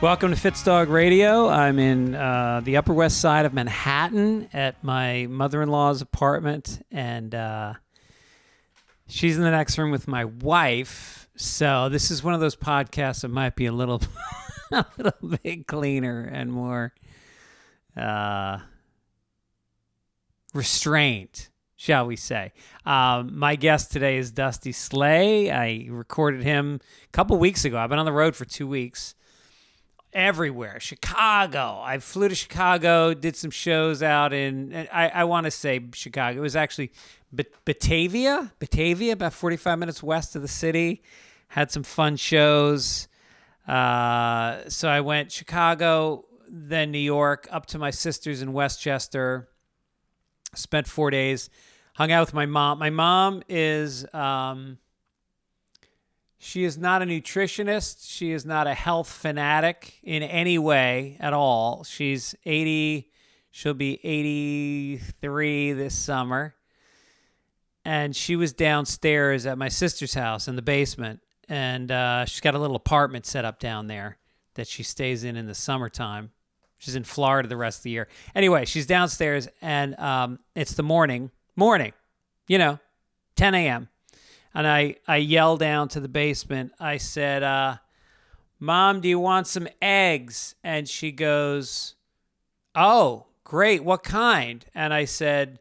Welcome to Fitzdog Radio. I'm in the Upper West Side of Manhattan at my mother-in-law's apartment, and she's in the next room with my wife. So this is one of those podcasts that might be a little, a little bit cleaner and more restrained, shall we say. My guest today is Dusty Slay. I recorded him a couple weeks ago. I've been on the road for 2 weeks. Everywhere. Chicago. I flew to Chicago, did some shows out in, I want to say Chicago. It was actually Batavia, about 45 minutes west of the city. Had some fun shows. So I went Chicago, then New York, up to my sister's in Westchester. Spent 4 days. Hung out with my mom. My mom is... She is not a nutritionist. She is not a health fanatic in any way at all. She's 80. She'll be 83 this summer. And she was downstairs at my sister's house in the basement. And she's got a little apartment set up down there that she stays in the summertime. She's in Florida the rest of the year. Anyway, she's downstairs, and it's the morning, 10 a.m., and I yell down to the basement. I said, Mom, do you want some eggs? And she goes, oh, great. What kind? And I said,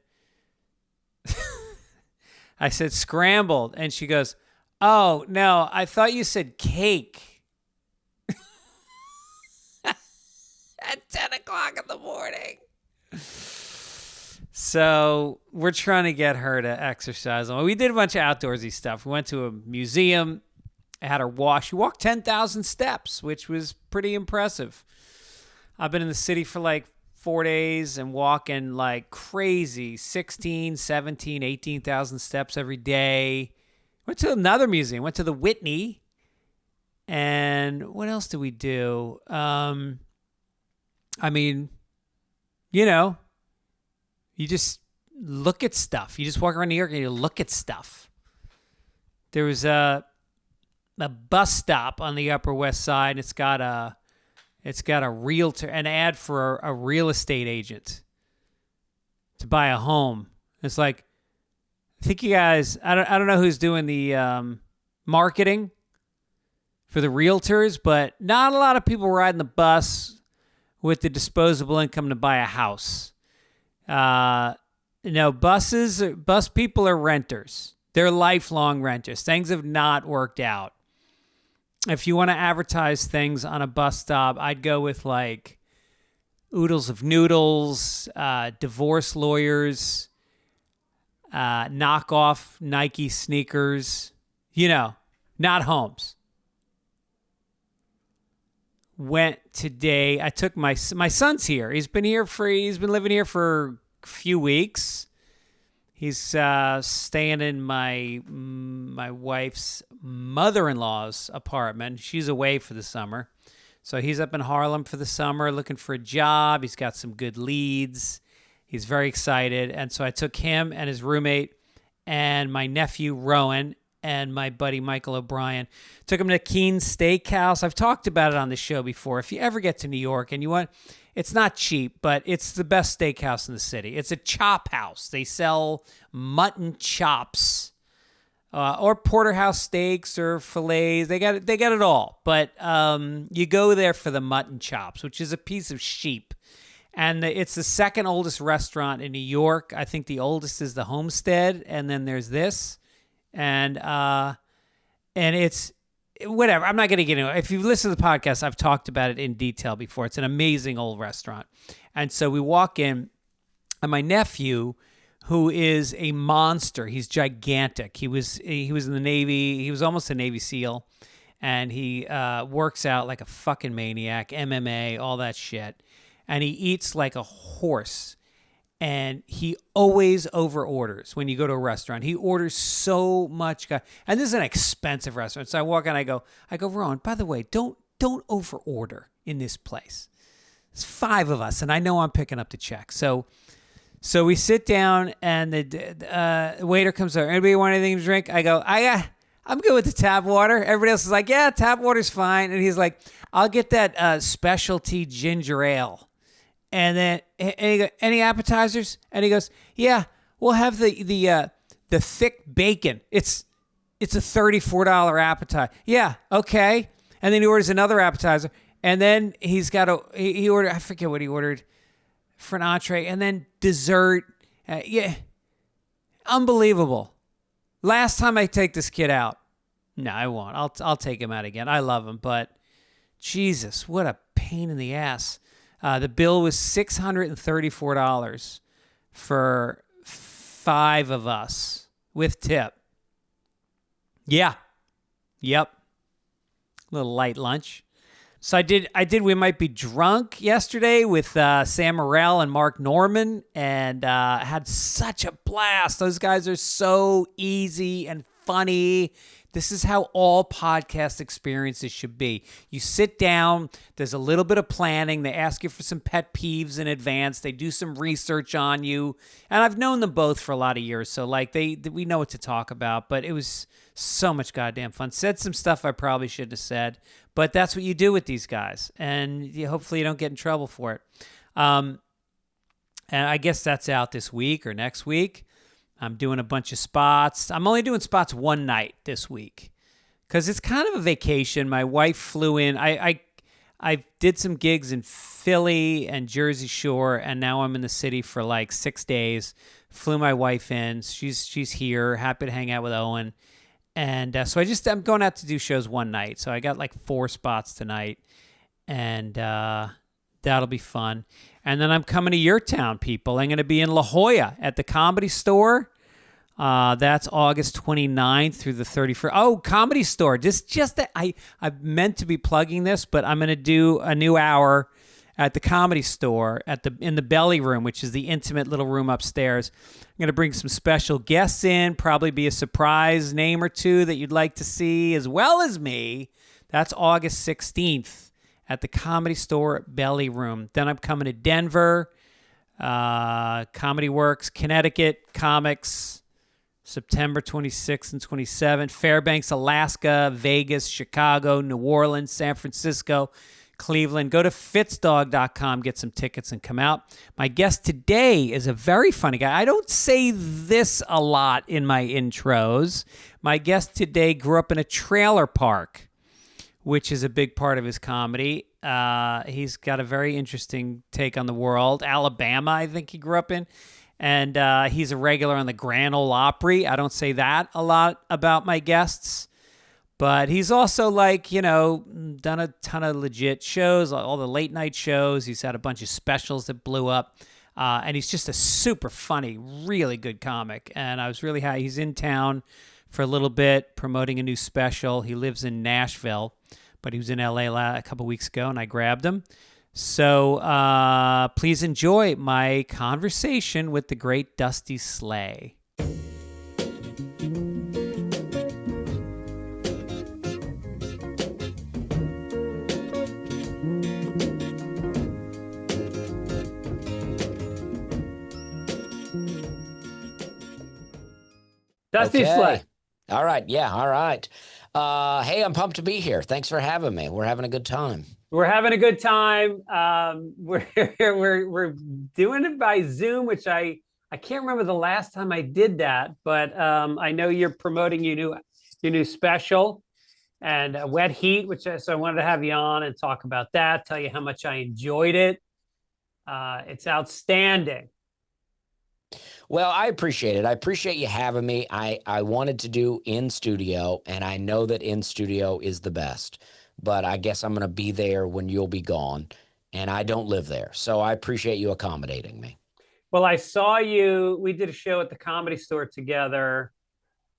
scrambled. And she goes, oh, no, I thought you said cake. At 10 o'clock in the morning. So we're trying to get her to exercise. We did a bunch of outdoorsy stuff. We went to a museum. I had her walk. She walked 10,000 steps, which was pretty impressive. I've been in the city for like 4 days and walking like crazy, 16, 17, 18,000 steps every day. Went to another museum. Went to the Whitney. And what else did we do? You just look at stuff. You just walk around New York and you look at stuff. There was a bus stop on the Upper West Side. It's got a realtor, an ad for a real estate agent to buy a home. It's like, I think you guys, I don't know who's doing the marketing for the realtors, but not a lot of people riding the bus with the disposable income to buy a house. Bus people are renters. They're lifelong renters. Things have not worked out. If you want to advertise things on a bus stop, I'd go with like oodles of noodles, divorce lawyers, knockoff Nike sneakers, not homes. Went today. I took my son's here. He's been living here for a few weeks. He's staying in my wife's mother-in-law's apartment. She's away for the summer. So he's up in Harlem for the summer looking for a job. He's got some good leads. He's very excited. And so I took him and his roommate and my nephew Rowan and my buddy Michael O'Brien. Took him to Keen's Steakhouse. I've talked about it on the show before. If you ever get to New York and you want, it's not cheap, but it's the best steakhouse in the city. It's a chop house. They sell mutton chops, or porterhouse steaks or fillets. They got it all. But you go there for the mutton chops, which is a piece of sheep. And it's the second oldest restaurant in New York. I think the oldest is the Homestead, and then there's this. And it's whatever. I'm not going to get into it. If you've listened to the podcast, I've talked about it in detail before. It's an amazing old restaurant. And so we walk in, and my nephew, who is a monster, he's gigantic. He was in the Navy. He was almost a Navy SEAL, and he works out like a fucking maniac, MMA, all that shit. And he eats like a horse. And he always over orders when you go to a restaurant. He orders so much. And this is an expensive restaurant. So I walk in, I go, Ron, by the way, don't over order in this place. There's 5 of us, and I know I'm picking up the check. So we sit down, and the waiter comes over. Anybody want anything to drink? I go, I I'm good with the tap water. Everybody else is like, yeah, tap water's fine. And he's like, I'll get that specialty ginger ale. And then, and he goes, any appetizers? And he goes, yeah, we'll have the thick bacon. It's a $34 appetizer. Yeah, okay. And then he orders another appetizer. And then he ordered, I forget what he ordered for an entree. And then dessert. Yeah, unbelievable. Last time I take this kid out. No, I won't. I'll take him out again. I love him, but Jesus, what a pain in the ass. The bill was $634 for 5 of us with tip. Yeah. Yep. Little light lunch. So I did We Might Be Drunk yesterday with Sam Morrell and Mark Norman, and had such a blast. Those guys are so easy and funny. This is how all podcast experiences should be. You sit down, there's a little bit of planning. They ask you for some pet peeves in advance. They do some research on you. And I've known them both for a lot of years, so like we know what to talk about. But it was so much goddamn fun. Said some stuff I probably shouldn't have said, but that's what you do with these guys. And hopefully you don't get in trouble for it. And I guess that's out this week or next week. I'm doing a bunch of spots. I'm only doing spots one night this week because it's kind of a vacation. My wife flew in. I did some gigs in Philly and Jersey Shore, and now I'm in the city for like 6 days. Flew my wife in. She's here. Happy to hang out with Owen. And so I'm going out to do shows one night. So I got like 4 spots tonight, and that'll be fun. And then I'm coming to your town, people. I'm going to be in La Jolla at the Comedy Store. That's August 29th through the 31st. Oh, Comedy Store. I meant to be plugging this, but I'm going to do a new hour at the Comedy Store in the belly room, which is the intimate little room upstairs. I'm going to bring some special guests in, probably be a surprise name or two that you'd like to see, as well as me. That's August 16th. At the Comedy Store Belly Room. Then I'm coming to Denver, Comedy Works, Connecticut, Comics, September 26th and 27th, Fairbanks, Alaska, Vegas, Chicago, New Orleans, San Francisco, Cleveland. Go to Fitzdog.com, get some tickets, and come out. My guest today is a very funny guy. I don't say this a lot in my intros. My guest today grew up in a trailer park, which is a big part of his comedy. He's got a very interesting take on the world. Alabama, I think he grew up in. And he's a regular on the Grand Ole Opry. I don't say that a lot about my guests. But he's also done a ton of legit shows, all the late night shows. He's had a bunch of specials that blew up. And he's just a super funny, really good comic. And I was really happy. He's in town for a little bit, promoting a new special. He lives in Nashville, but he was in LA a couple weeks ago, and I grabbed him. So please enjoy my conversation with the great Dusty Slay. Dusty Slay. All right. Yeah. All right. Hey, I'm pumped to be here. Thanks for having me. We're having a good time. We're having a good time. We're doing it by Zoom, which I can't remember the last time I did that, but I know you're promoting your new special and Wet Heat, so I wanted to have you on and talk about that. Tell you how much I enjoyed it. It's outstanding. Well, I appreciate it. I appreciate you having me. I wanted to do in studio, and I know that in studio is the best, but I guess I'm going to be there when you'll be gone, and I don't live there. So I appreciate you accommodating me. Well, I saw you. We did a show at the Comedy Store together,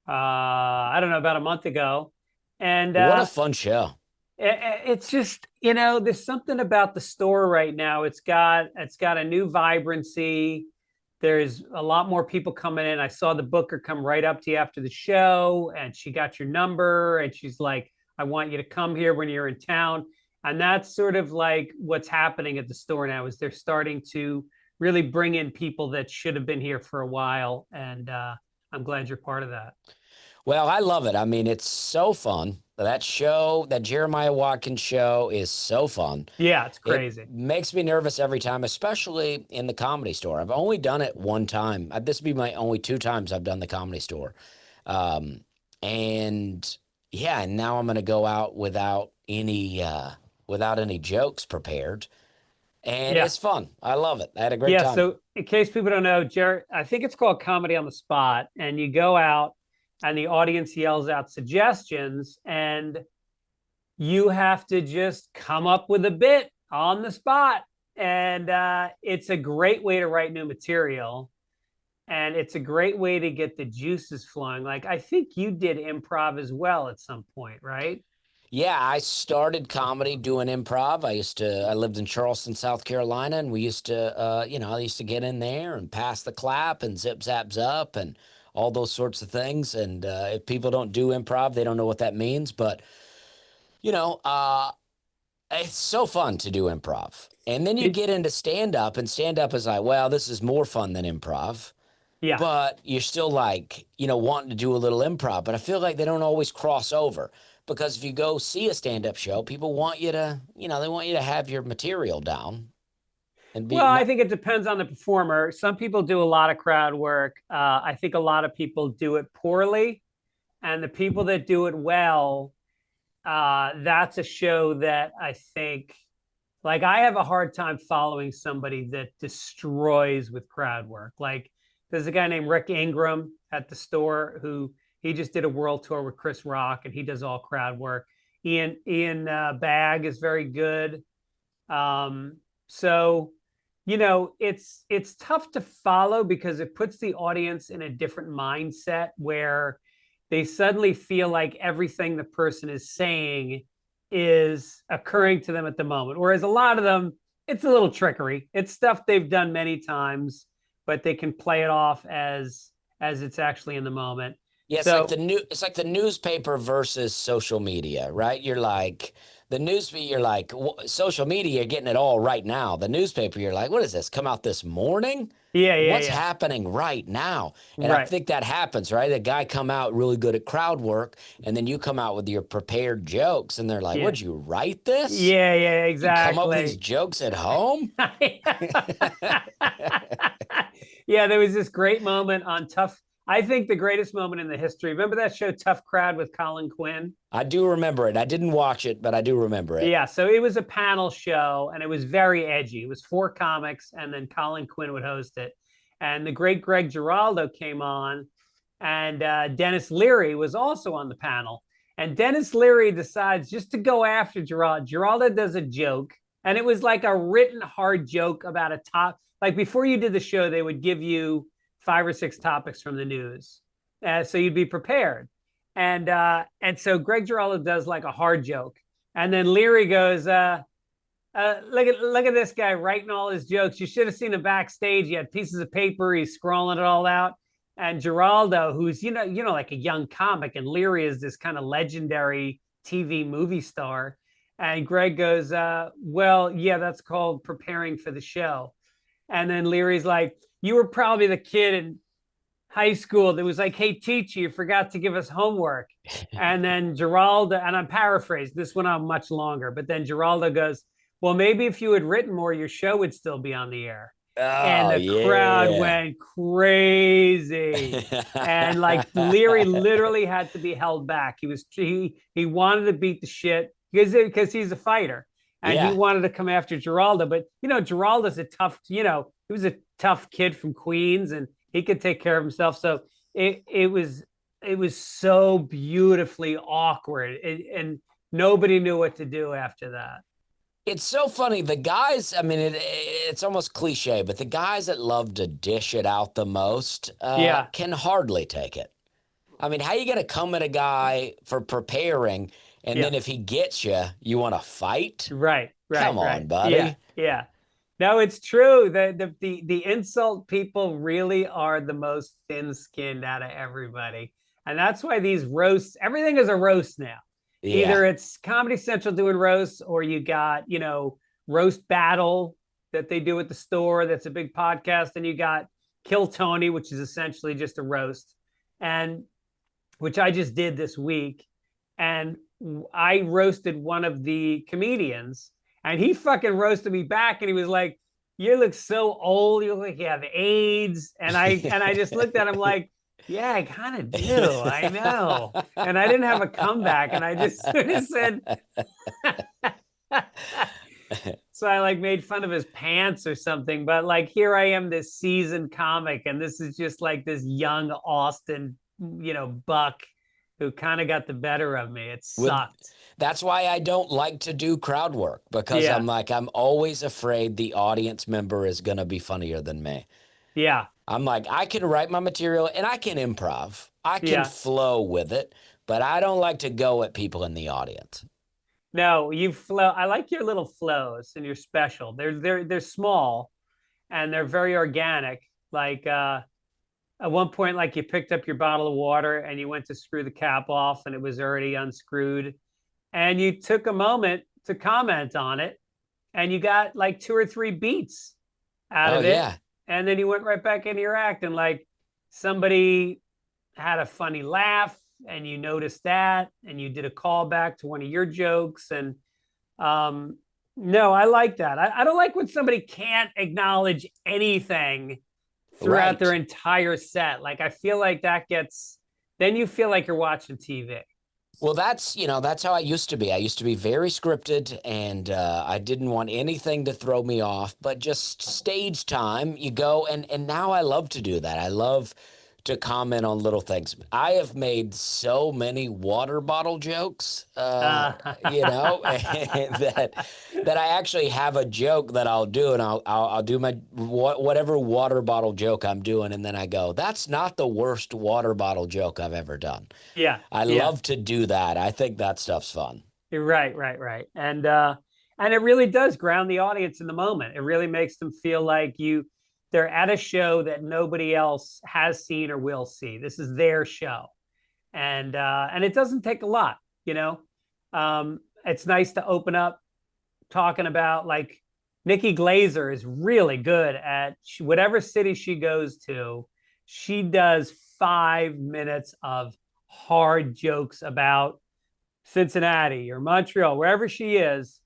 I don't know, about a month ago. And what a fun show. It's just, there's something about the store right now. It's got a new vibrancy. There's a lot more people coming in. I saw the booker come right up to you after the show, and she got your number, and she's like, I want you to come here when you're in town. And that's sort of like what's happening at the store now, is they're starting to really bring in people that should have been here for a while. And I'm glad you're part of that. Well, I love it. I mean, it's so fun. That show, that Jeremiah Watkins show is so fun. Yeah, it's It crazy. makes me nervous every time, especially in the Comedy Store. I've only done it one time. This would be my only two times I've done the Comedy Store. Um, and yeah, and now I'm going to go out without any jokes prepared. And Yeah. it's fun. I love it. I had a great Yeah. time. So in case people don't know, Jared, I think it's called Comedy on the Spot. And you go out and the audience yells out suggestions and you have to just come up with a bit on the spot. And it's a great way to write new material. And it's a great way to get the juices flowing. Like, I think you did improv as well at some point, right? Yeah, I started comedy doing improv. I lived in Charleston, South Carolina, and we used to, I used to get in there and pass the clap and zip zaps up and all those sorts of things. And if people don't do improv, they don't know what that means. But, you know, it's so fun to do improv. And then you Did, get into stand up, and stand up is like, well, this is more fun than improv. yeah. But you're still like, wanting to do a little improv. But I feel like they don't always cross over because if you go see a stand-up show, people want you to, they want you to have your material down and be Well, I not. think it depends on the performer. Some people do a lot of crowd work. I think a lot of people do it poorly. And the people that do it well, that's a show that I think, like, I have a hard time following somebody that destroys with crowd work. Like, there's a guy named Rick Ingram at the store who he just did a world tour with Chris Rock, and he does all crowd work. Ian Bagg is very good. So it's tough to follow because it puts the audience in a different mindset where they suddenly feel like everything the person is saying is occurring to them at the moment. Whereas a lot of them, it's a little trickery. It's stuff they've done many times, but they can play it off as it's actually in the moment. Yeah, So it's like the newspaper versus social media, right? You're like the newspaper, you're like social media, you're getting it all right now. The newspaper, you're like, what is this? Come out this morning? What's yeah. happening right now? And I Right. think that happens, right? A guy come out really good at crowd work, and then you come out with your prepared jokes, and they're like, Yeah. "What'd you write this? Yeah, You come up with these exactly. jokes at home?" Yeah, there was this great moment on Tough. I think the greatest moment in the history. Remember that show Tough Crowd with Colin Quinn? I do remember it. I didn't watch it, but I do remember it. Yeah, so it was a panel show and it was very edgy. It was four comics and then Colin Quinn would host it. And the great Greg Giraldo came on and Dennis Leary was also on the panel. And Dennis Leary decides just to go after Giraldo. Giraldo does a joke and it was like a written hard joke about a top. Like before you did the show, they would give you 5 or 6 topics from the news. So you'd be prepared. And so Greg Giraldo does like a hard joke. And then Leary goes, look at this guy writing all his jokes. You should have seen him backstage. He had pieces of paper. He's scrawling it all out. And Giraldo, who's like a young comic, and Leary is this kind of legendary TV movie star. And Greg goes, well, yeah, that's called preparing for the show. And then Leary's like, you were probably the kid in high school that was like, hey, teacher, you forgot to give us homework. And then Giraldo, and I'm paraphrasing, this went on much longer, but then Giraldo goes, well, maybe if you had written more, your show would still be on the air. And Oh the crowd yeah. went crazy. And like Leary literally had to be held back. He wanted to beat the shit because he's a fighter. And he Yeah. wanted to come after Giraldo. But Giraldo's a tough, he was a tough kid from Queens and he could take care of himself. So it was so beautifully awkward. And nobody knew what to do after that. It's so funny. The guys, I mean, it's almost cliche, but the guys that love to dish it out the most Yeah. can hardly take it. I mean, how you going to come at a guy for preparing, and Yeah. then if he gets you, you want to fight? Right. Come on, Yeah. buddy. Yeah. No, it's true. The insult people really are the most thin-skinned out of everybody. And that's why these roasts, everything is a roast now. Yeah. Either it's Comedy Central doing roasts, or you got, Roast Battle that they do at the store. That's a big podcast. And you got Kill Tony, which is essentially just a roast. And which I just did this week. And I roasted one of the comedians, and he fucking roasted me back. And he was like, "You look so old. You look like you have AIDS." And I just looked at him like, "Yeah, I kind of do. I know." And I didn't have a comeback, and I just sort of said. So I like made fun of his pants or something, but like here I am, this seasoned comic, and this is just like this young Austin, buck who kind of got the better of me. It With sucked. That's why I don't like to do crowd work, because Yeah, I'm always afraid the audience member is going to be funnier than me. yeah, I'm like, I can write my material and I can improv. I can yeah. flow with it, but I don't like to go at people in the audience. No, you flow. I like your little flows and your special. They're small and they're very organic. Like at one point, like you picked up your bottle of water and you went to screw the cap off and it was already unscrewed. And you took a moment to comment on it and you got like two or three beats out Oh of it. yeah. And then you went right back into your act and like somebody had a funny laugh and you noticed that and you did a callback to one of your jokes. And no, I like that. I don't like when somebody can't acknowledge anything throughout their Right. entire set. Like I feel like that gets, then you feel like you're watching TV. Well, that's how I used to be. I used to be very scripted, and I didn't want anything to throw me off. But just stage time, you go, and now I love to do that. I love to comment on little things. I have made so many water bottle jokes, Uh, that I actually have a joke that I'll do, and I'll do my whatever water bottle joke I'm doing, and then I go, that's not the worst water bottle joke I've ever done. yeah, I yeah. love to do that. I think that stuff's fun. You're right, right, right. And it really does ground the audience in the moment. It really makes them feel like they're at a show that nobody else has seen or will see. This is their show. And it doesn't take a lot, you know. It's nice to open up talking about like Nikki Glazer is really good at whatever city she goes to. She does 5 minutes of hard jokes about Cincinnati or Montreal, wherever she is.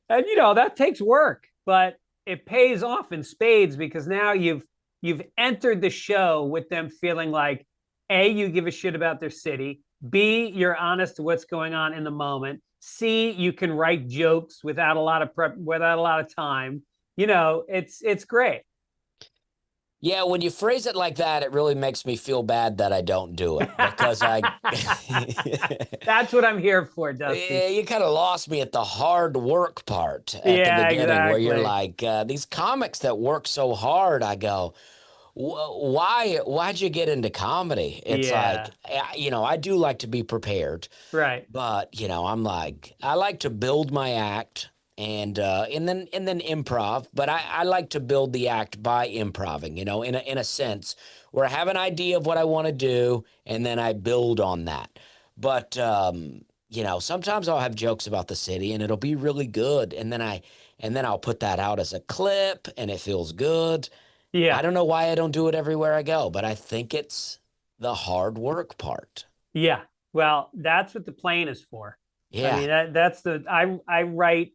And that takes work, but it pays off in spades because now you've entered the show with them feeling like A, you give a shit about their city, B, you're honest to what's going on in the moment, C, you can write jokes without a lot of prep, without a lot of time. It's great. Yeah, when you phrase it like that, it really makes me feel bad that I don't do it, because I That's what I'm here for, Dusty. you kind of lost me at the hard work part at the Yeah, beginning, where you're exactly. like, these comics that work so hard. I go, why'd you get into comedy? It's like, Yeah, I do like to be prepared. right. But I'm like, I like to build my act, and then improv. But I like to build the act by improving. In a sense where I have an idea of what I want to do, and then I build on that. But sometimes I'll have jokes about the city, and it'll be really good, and then I'll put that out as a clip, and it feels good. I Yeah. don't know why I don't do it everywhere I go, but I think it's the hard work part. Yeah. Well, that's what the plane is for. I Yeah. mean, that's I write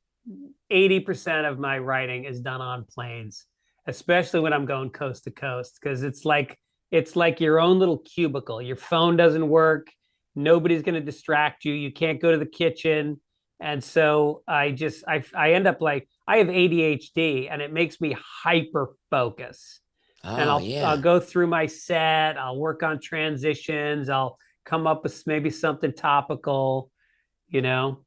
80% of my writing is done on planes, especially when I'm going coast to coast, because it's like your own little cubicle. Your phone doesn't work. Nobody's going to distract you. You can't go to the kitchen. And so I end up like I have ADHD and it makes me hyper focus. And Oh, I'll yeah. go through my set, I'll work on transitions, I'll come up with maybe something topical, you know.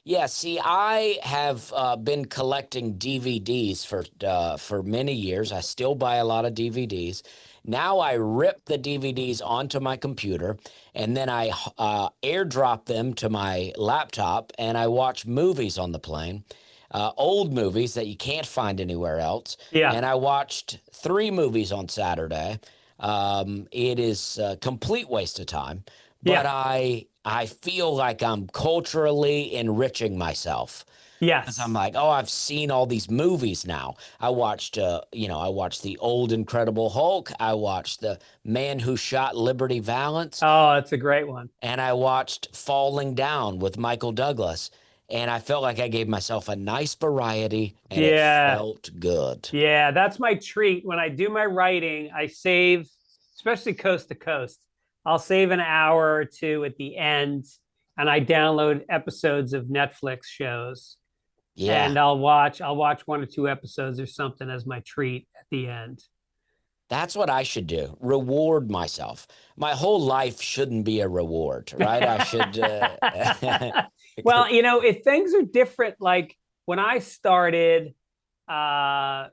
Yeah, see, I have been collecting DVDs for many years. I still buy a lot of DVDs. Now I rip the DVDs onto my computer, and then I airdrop them to my laptop, and I watch movies on the plane, old movies that you can't find anywhere else. Yeah. And I watched 3 movies on Saturday. It is a complete waste of time, but Yeah. I feel like I'm culturally enriching myself. Because Yes. I'm like, oh, I've seen all these movies now. I watched, I watched the old Incredible Hulk. I watched The Man Who Shot Liberty Valance, Oh, that's a great one. and I watched Falling Down with Michael Douglas. And I felt like I gave myself a nice variety, and it Yeah. felt good. Yeah, that's my treat. When I do my writing, I save, especially coast to coast, I'll save an hour or two at the end and I download episodes of Netflix shows Yeah, and I'll watch one or two episodes or something as my treat at the end. that's what I should do. Reward myself. My whole life shouldn't be a reward, right? I should. Well, if things are different, like when I started uh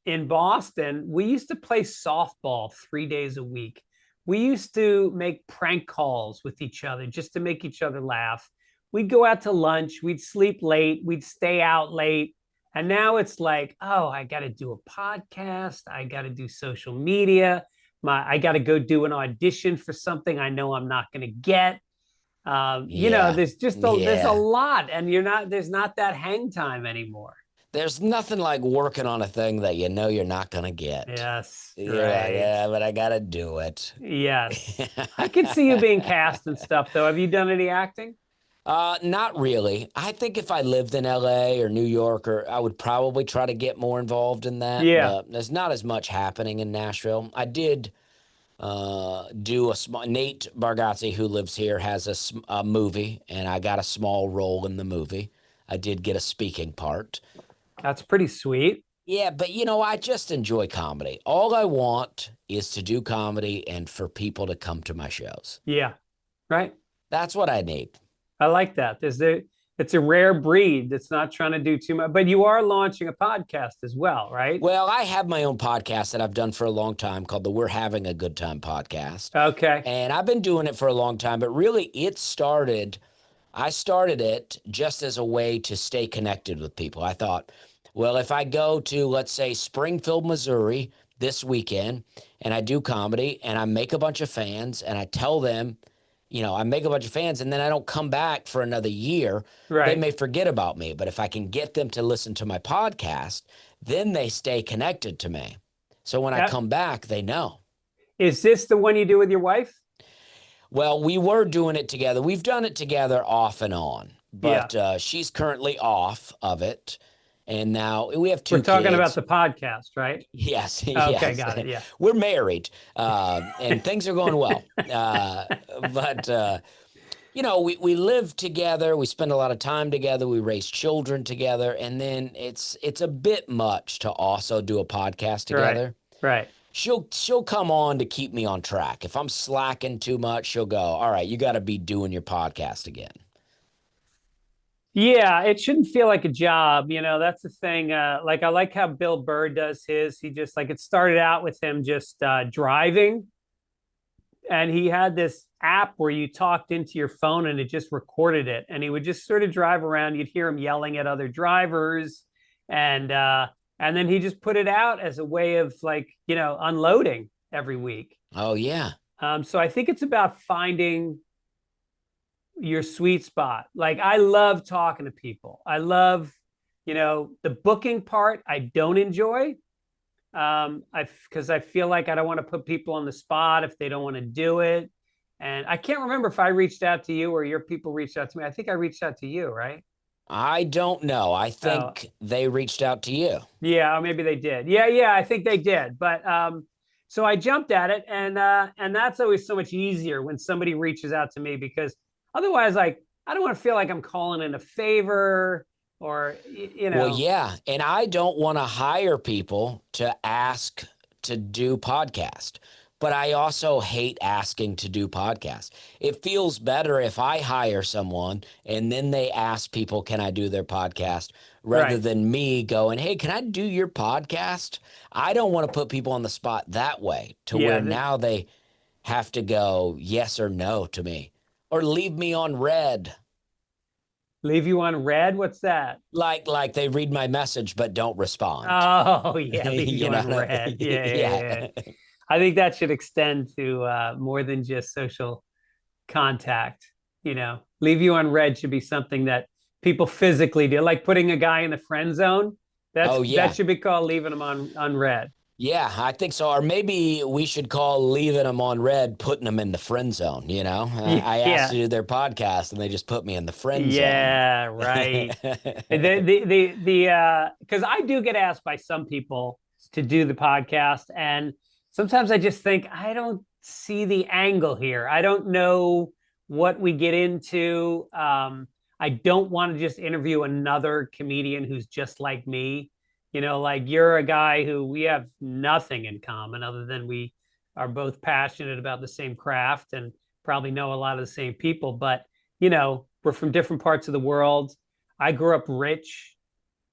in Boston, we used to play softball 3 days a week. We used to make prank calls with each other just to make each other laugh. We'd go out to lunch, we'd sleep late, we'd stay out late. And now it's like, oh, I got to do a podcast, I got to do social media, I got to go do an audition for something I know I'm not going to get. Yeah, There's a yeah. lot, and there's not that hang time anymore. There's nothing like working on a thing that you know you're not gonna get. Yes, You're like, right. yeah, but I gotta do it. Yes. I could see you being cast and stuff, though. Have you done any acting? Not really. I think if I lived in LA or New York, or I would probably try to get more involved in that, Yeah. but there's not as much happening in Nashville. I did do a small. Nate Bgotsi, who lives here, has a movie, and I got a small role in the movie. I did get a speaking part. That's pretty sweet. Yeah, but I just enjoy comedy. All I want is to do comedy and for people to come to my shows. Yeah. Right. That's what I need. I like that. It's a rare breed that's not trying to do too much, but you are launching a podcast as well, right? Well, I have my own podcast that I've done for a long time called the We're Having a Good Time podcast. Okay. And I've been doing it for a long time, but really I started it just as a way to stay connected with people. I thought, well, if I go to, let's say, Springfield, Missouri this weekend and I do comedy and I make a bunch of fans and I tell them, I make a bunch of fans and then I don't come back for another year, they Right. may forget about me. But if I can get them to listen to my podcast, then they stay connected to me. So when I That, come back, they know. is this the one you do with your wife? Well, we were doing it together. We've done it together off and on, Yeah. but she's currently off of it. And now we have We're two talking about kids. the podcast, right? Yes, Okay, yes. got it. Yeah. We're married, and things are going well. But we live together. We spend a lot of time together. We raise children together, and then it's a bit much to also do a podcast Right. together. Right. She'll come on to keep me on track. If I'm slacking too much, she'll go, all right, you got to be doing your podcast again. Yeah, it shouldn't feel like a job. That's the thing. Like I like how Bill Burr does his. He just like it started out with him just driving, and he had this app where you talked into your phone and it just recorded it. And he would just sort of drive around. You'd hear him yelling at other drivers, and then he just put it out as a way of like unloading every week. Oh, yeah. So I think it's about finding your sweet spot. Like I love talking to people. I love, the booking part I don't enjoy. Because I feel like I don't want to put people on the spot if they don't want to do it. And I can't remember if I reached out to you or your people reached out to me. I think I reached out to you, right? I don't know. I Oh, think they reached out to you. yeah, or maybe they did. Yeah, I think they did. But so I jumped at it, and that's always so much easier when somebody reaches out to me because otherwise, like, I don't want to feel like I'm calling in a favor or Well, yeah. And I don't want to hire people to ask to do podcast, but I also hate asking to do podcast. It feels better if I hire someone and then they ask people, can I do their podcast rather Right. than me going, hey, can I do your podcast? I don't want to put people on the spot that way to Yeah, where now they have to go yes or no to me or leave me on red. leave you on red. What's that? Like they read my message but don't respond. Oh, yeah, leave you You on know, red. Yeah. yeah. I think that should extend to more than just social contact. Leave you on red should be something that people physically do, like putting a guy in the friend zone. Oh That yeah. should be called leaving them on unread. Yeah, I think so. Or maybe we should call leaving them on red, putting them in the friend zone. I asked Yeah, to do their podcast and they just put me in the friend zone. yeah, right. Because I do get asked by some people to do the podcast, and sometimes I just think I don't see the angle here. I don't know what we get into. I don't want to just interview another comedian who's just like me. Like you're a guy who we have nothing in common other than we are both passionate about the same craft and probably know a lot of the same people, but we're from different parts of the world. I grew up rich.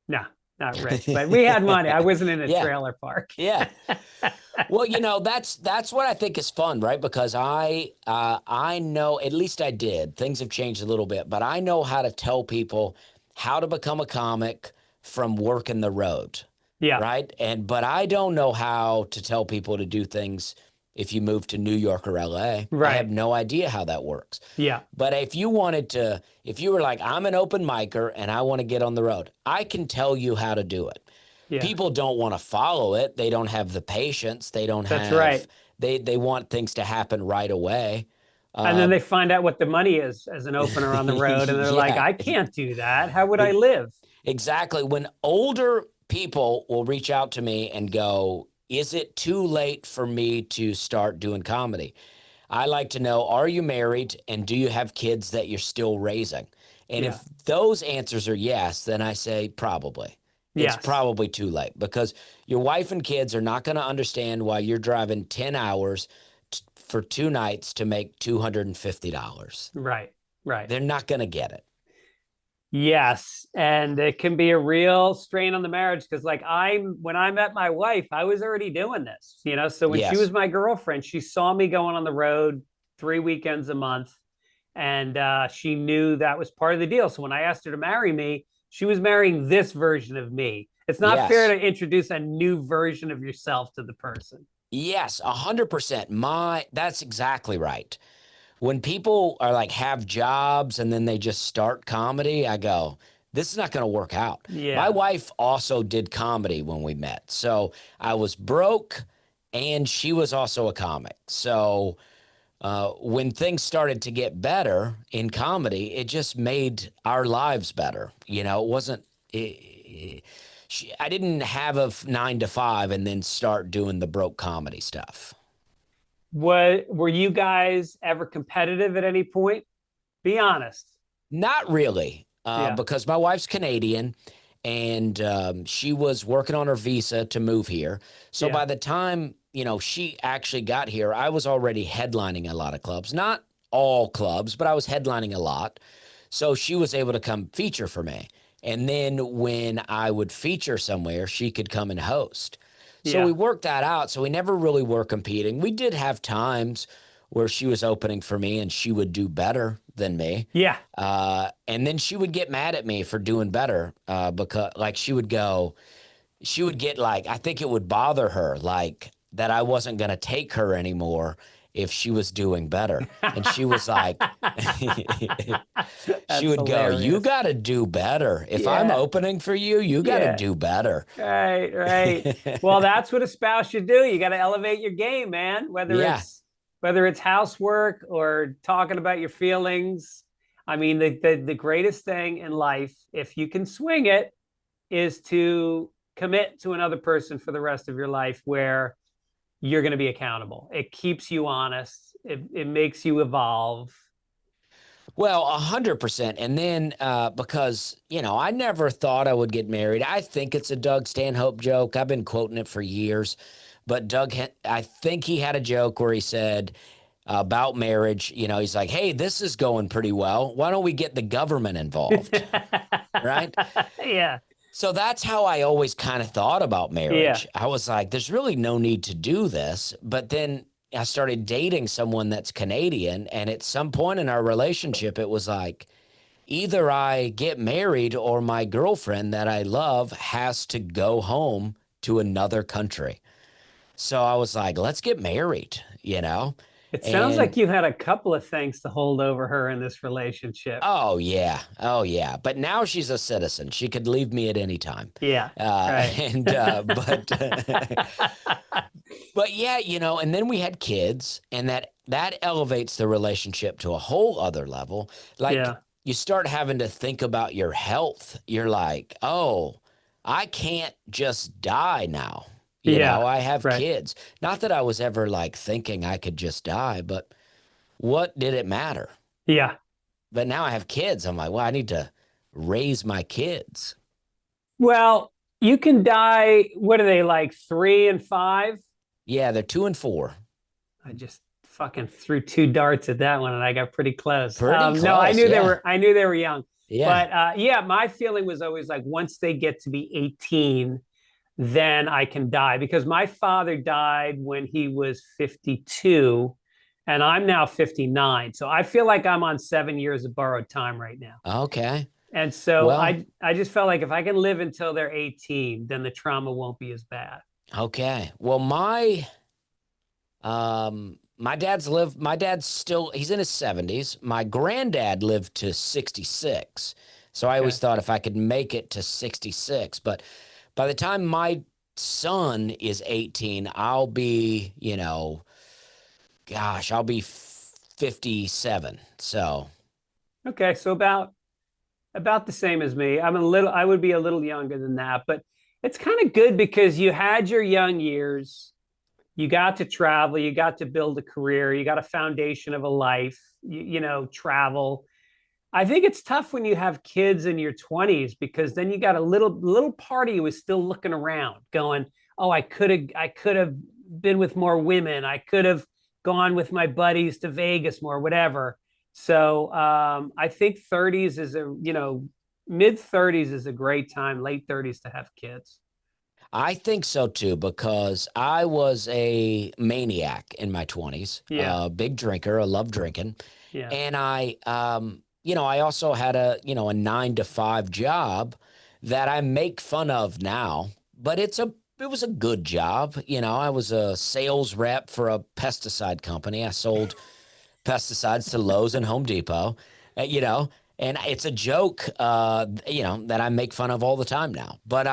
No, not rich, but we had money. I wasn't in a Yeah, trailer park. yeah. Well, that's what I think is fun, right? Because I know, at least I did. Things have changed a little bit, but I know how to tell people how to become a comic from working the road, Yeah, right? But I don't know how to tell people to do things if you move to New York or LA. I have right. no idea how that works. Yeah, But if you were like, I'm an open micer and I want to get on the road, I can tell you how to do it. yeah. People don't want to follow it. They don't have the patience. They don't That's have, right. they want things to happen right away. And then Uh, they find out what the money is as an opener on the road, and they're like, yeah, I can't do that. How would I e- live? exactly. When older people will reach out to me and go, is it too late for me to start doing comedy? I like to know, are you married and do you have kids that you're still raising? And Yeah. if those answers are yes, then I say probably. It's Yes. probably too late because your wife and kids are not going to understand why you're driving 10 hours for 2 nights to make $250. Right. Right. They're not going to get it. Yes, and it can be a real strain on the marriage because, like, when I met my wife, I was already doing this, So when she was Yes. my girlfriend, she saw me going on the road 3 weekends a month, and she knew that was part of the deal. So when I asked her to marry me, she was marrying this version of me. It's not fair Yes. to introduce a new version of yourself to the person. Yes. 100%. That's exactly right. When people are like have jobs and then they just start comedy, I go, this is not going to work out. My Yeah, wife also did comedy when we met. So I was broke and she was also a comic. So when things started to get better in comedy, it just made our lives better. It wasn't, I didn't have a 9 to 5 and then start doing the broke comedy stuff. what were you guys ever competitive at any point? Be honest. Not really, Yeah, because my wife's Canadian and she was working on her visa to move here. So yeah, by the time, she actually got here, I was already headlining a lot of clubs. Not all clubs, but I was headlining a lot. So she was able to come feature for me. And then when I would feature somewhere, she could come and host. So we yeah. worked that out. So we never really were competing. We did have times where she was opening for me and she would do better than me. Yeah. And then she would get mad at me for doing better because, like, she would get like, I think it would bother her, like, that I wasn't going to take her anymore if she was doing better. And she was like, she That's would go, you hilarious. got to do better. If I'm Yeah. opening for you, you got to Yeah. do better. Right, right. Well, that's what a spouse should do. You got to elevate your game, man. Yeah. Whether it's housework or talking about your feelings. I mean, the greatest thing in life, if you can swing it, is to commit to another person for the rest of your life where you're going to be accountable. It keeps you honest. It makes you evolve. Well, 100%. And then because, I never thought I would get married. I think it's a Doug Stanhope joke. I've been quoting it for years. But I think he had a joke where he said about marriage, he's like, hey, this is going pretty well. Why don't we get the government involved? Right? Yeah. So that's how I always kind of thought about Yeah. marriage. I was like, there's really no need to do this. But then I started dating someone that's Canadian. And at some point in our relationship, it was like, either I get married or my girlfriend that I love has to go home to another country. So I was like, let's get married, It sounds like And you had a couple of things to hold over her in this relationship. oh yeah, oh yeah. But now she's a citizen. She could leave me at any time. Yeah, right. And but yeah, and then we had kids, and that elevates the relationship to a whole other level. Like Yeah, you start having to think about your health. You're like, oh, I can't just die now. yeah, I have right. kids. Not that I was ever like thinking I could just die, but what did it matter? Yeah. But now I have kids. I'm like, well, I need to raise my kids. Well, you can die. What are they like, 3 and 5? Yeah, they're 2 and 4. I just fucking threw two darts at that one, and I got pretty close. Pretty No, I close. knew they Yeah. were. I knew they were young, Yeah. but yeah, my feeling was always like once they get to be 18, then I can die because my father died when he was 52, and I'm now 59. So I feel like I'm on 7 years of borrowed time right now. Okay. And so Well, I just felt like if I can live until they're 18, then the trauma won't be as bad. okay. Well, my dad's still he's in his 70s. My granddad lived to 66. So I always Okay. thought if I could make it to 66, but by the time my son is 18, I'll be, gosh, I'll be 57. So, Okay. So about the same as me. I would be a little younger than that, but it's kind of good because you had your young years, you got to travel, you got to build a career, you got a foundation of a life, travel. I think it's tough when you have kids in your 20s because then you got a little party who is still looking around going, "Oh, I could have been with more women. I could have gone with my buddies to Vegas more, whatever." So, I think 30s is mid 30s is a great time, late 30s to have kids. I think so too, because I was a maniac in my 20s, Yeah. a big drinker. I love drinking. Yeah. And I also had a 9 to 5 job that I make fun of now, but it was a good job. I was a sales rep for a pesticide company. I sold pesticides to Lowe's and Home Depot, and it's a joke, that I make fun of all the time now. But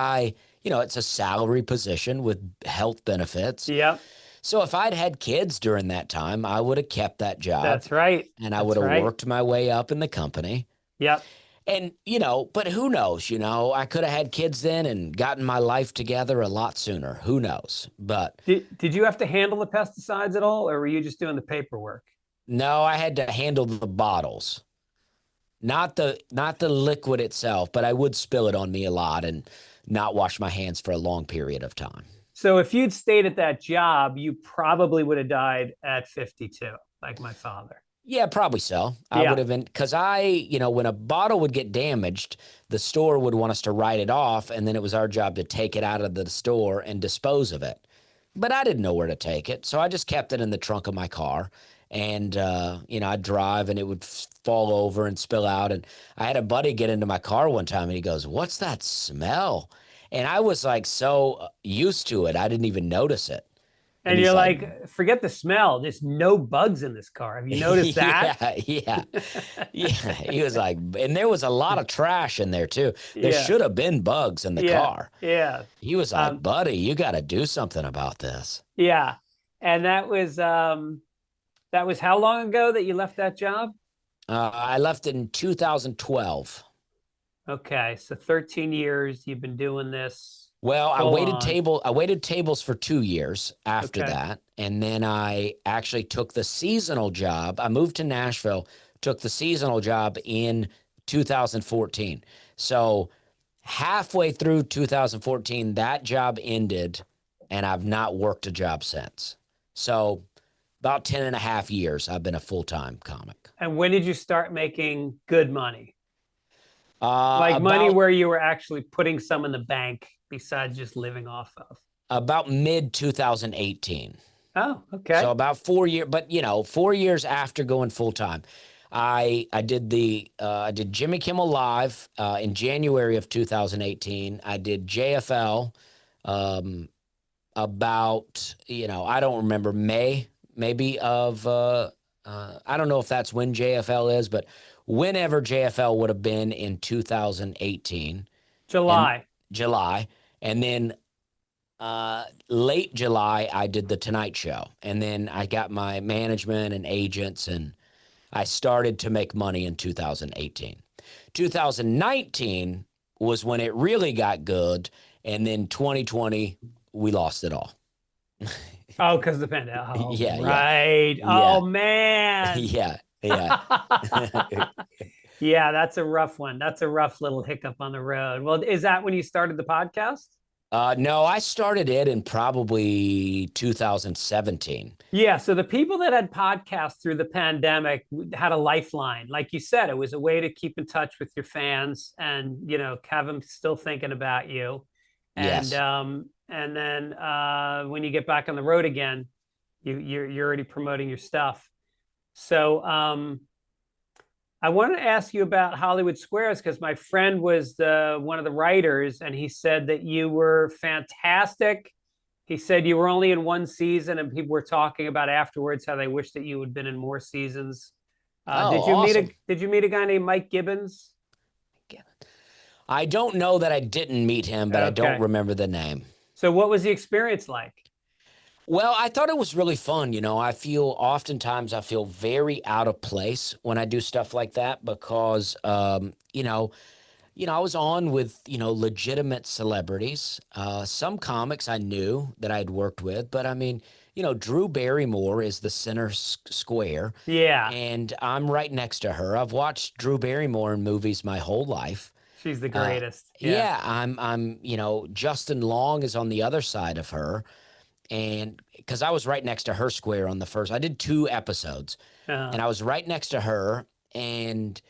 it's a salary position with health benefits. Yep. So if I'd had kids during that time, I would have kept that job That's right. and I would That's have right. worked my way up in the company. Yep. And, but who knows, I could have had kids then and gotten my life together a lot sooner. Who knows? But Did you have to handle the pesticides at all, or were you just doing the paperwork? no, I had to handle the bottles. Not the liquid itself, but I would spill it on me a lot and not wash my hands for a long period of time. So if you'd stayed at that job, you probably would have died at 52, like my father. Yeah, probably so. I would Yeah. have been because when a bottle would get damaged, the store would want us to write it off, and then it was our job to take it out of the store and dispose of it. But I didn't know where to take it, so I just kept it in the trunk of my car. And I'd drive, and it would fall over and spill out. And I had a buddy get into my car one time, and he goes, "What's that smell?" And I was like so used to it, I didn't even notice it. And And you're he's like, like, forget the smell. There's no bugs in this car. Have you noticed that? yeah, yeah, yeah. He was like, and there was a lot of trash in there too. There Yeah. should have been bugs in the Yeah. car. Yeah. He was like, Um, buddy, you got to do something about this. yeah. And that was how long ago that you left that job? I left in 2012. Okay. So 13 years you've been doing this Well, full on. I waited tables for 2 years after Okay. that. And then I actually took the seasonal job. I moved to Nashville, took the seasonal job in 2014. So halfway through 2014, that job ended, and I've not worked a job since. So about 10 and a half years, I've been a full-time comic. And when did you start making good money? Like money About where you were actually putting some in the bank besides just living off of. about mid 2018. Oh, So okay. about 4 years, but 4 years after going full time, I did Jimmy Kimmel Live in January of 2018. I did JFL about I don't remember, maybe of I don't know if that's when JFL is, but whenever JFL would have been in 2018 and July. July, and then late July I did the Tonight Show, and then I got my management and agents, and I started to make money in 2018. 2019 was when it really got good, and then 2020 we lost it all. Oh, because the pandemic. Oh, Yeah, right. yeah, Oh, man. yeah, yeah. Yeah, that's a rough one. That's a rough little hiccup on the road. Well, is that when you started the podcast? No, I started it in probably 2017. Yeah, so the people that had podcasts through the pandemic had a lifeline. Like you said, it was a way to keep in touch with your fans and, have them still thinking about you. Yes. And then when you get back on the road again, you're already promoting your stuff. So I wanted to ask you about Hollywood Squares because my friend was one of the writers, and he said that you were fantastic. He said you were only in one season, and people were talking about afterwards how they wish that you had been in more seasons. Oh, awesome. Did you meet a guy named Mike Gibbons? I don't know that I didn't meet him, but I don't Okay. remember the name. So what was the experience like? Well, I thought it was really fun. Oftentimes I feel very out of place when I do stuff like that because, I was on with, legitimate celebrities. Some comics I knew that I'd worked with, but I mean, Drew Barrymore is the center square. Yeah, And I'm right next to her. I've watched Drew Barrymore in movies my whole life. she's the greatest. Yeah, Justin Long is on the other side of her. And because I was right next to her square on the first, I did 2 episodes, and I was right next to her, and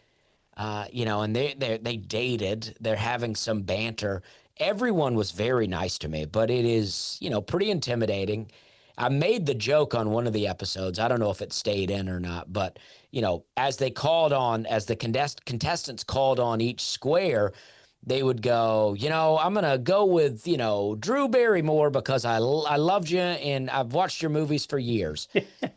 and they dated. They're having some banter. Everyone was very nice to me, but it is pretty intimidating. I made the joke on one of the episodes. I don't know if it stayed in or not, but as the contestants called on each square, they would go, I'm going to go with, Drew Barrymore because I loved you and I've watched your movies for years.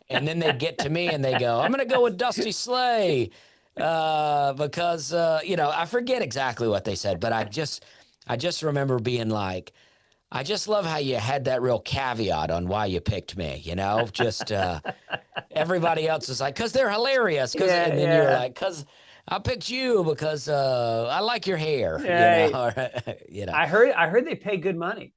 And then they get to me and they go, I'm going to go with Dusty Slay because, I forget exactly what they said, but I just remember being like, I just love how you had that real caveat on why you picked me, just everybody else is like, because they're hilarious. And then you're like, because I picked you because I like your hair. I heard they pay good money.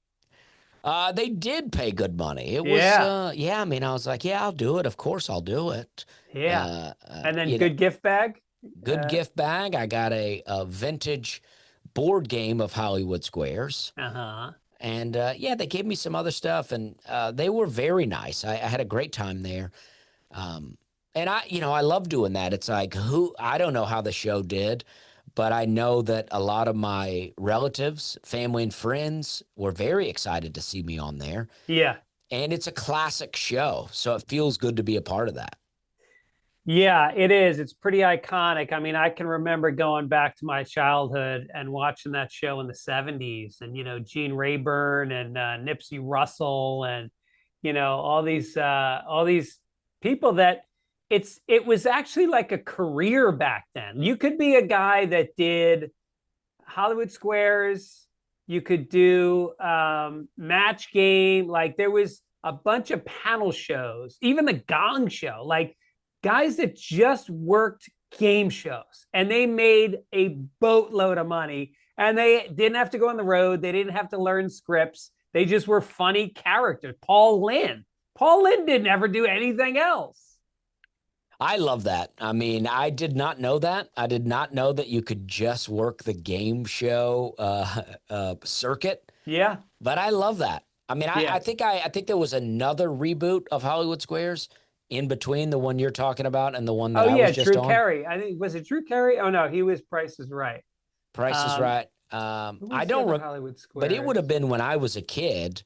They did pay good money. It was, I mean, I was like, yeah, I'll do it. Of course, I'll do it. Yeah. And then good gift bag. Good gift bag. I got a vintage board game of Hollywood Squares. And they gave me some other stuff, and they were very nice. I had a great time there. And I love doing that. It's like, I don't know how the show did, but I know that a lot of my relatives, family, and friends were very excited to see me on there. Yeah. And it's a classic show, so it feels good to be a part of that. Yeah, it is. It's pretty iconic. I mean, I can remember going back to my childhood and watching that show in the 70s and, Gene Rayburn and Nipsey Russell and, all these people that it was actually like a career back then. You could be a guy that did Hollywood Squares. You could do Match Game. Like there was a bunch of panel shows, even the Gong Show, like guys that just worked game shows and they made a boatload of money and they didn't have to go on the road. They didn't have to learn scripts. They just were funny characters. Paul Lynde didn't ever do anything else. I love that. I mean, I did not know that. I did not know that you could just work the game show circuit. Yeah. But I love that. I mean, I think there was another reboot of Hollywood Squares in between the one you're talking about and the one that I was just Drew on. Carey. I think was it Drew Carey? Oh no, he was Price is Right. Price is Right. I don't remember Hollywood Squares, but it would have been when I was a kid.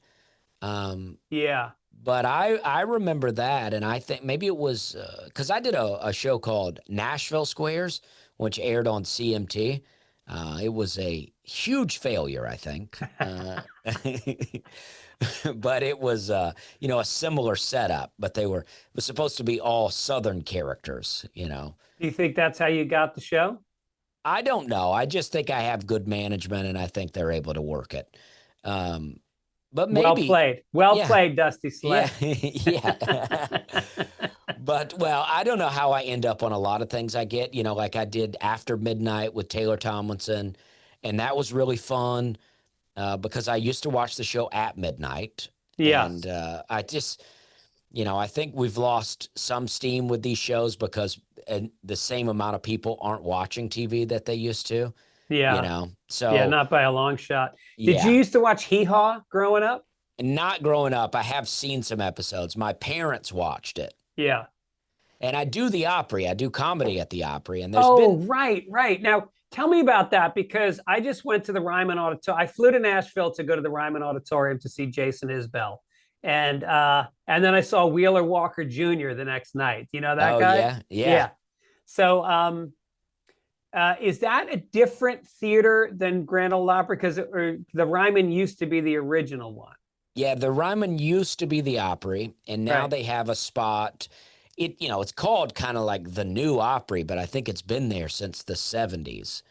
Yeah. But I remember that, and I think maybe it was because I did a show called Nashville Squares, which aired on CMT. It was a huge failure, I think. But it was, a similar setup, but it was supposed to be all Southern characters. Do you think that's how you got the show? I don't know. I just think I have good management and I think they're able to work it. Um, but Well maybe, played. Well yeah, played, Dusty yeah, Slay. yeah. But, well, I don't know how I end up on a lot of things I get, like I did After Midnight with Taylor Tomlinson. And that was really fun because I used to watch the show at midnight. Yes. And I think we've lost some steam with these shows because the same amount of people aren't watching TV that they used to, Yeah. Yeah, So, not by a long shot. Did you yeah. used to watch Hee Haw growing up? And not growing up, I have seen some episodes. My parents watched it. Yeah. And I do the Opry. I do comedy at the Opry. And Right. Now, tell me about that because I just went to the Ryman Auditorium. I flew to Nashville to go to the Ryman Auditorium to see Jason Isbell. And then I saw Wheeler Walker Jr. the next night. You know that Oh, guy? yeah. Yeah. Yeah. So, is that a different theater than Grand Ole Opry? Because the Ryman used to be the original one. Yeah, the Ryman used to be the Opry, and now Right. they have a spot. It's called kind of like the new Opry, but I think it's been there since the 70s.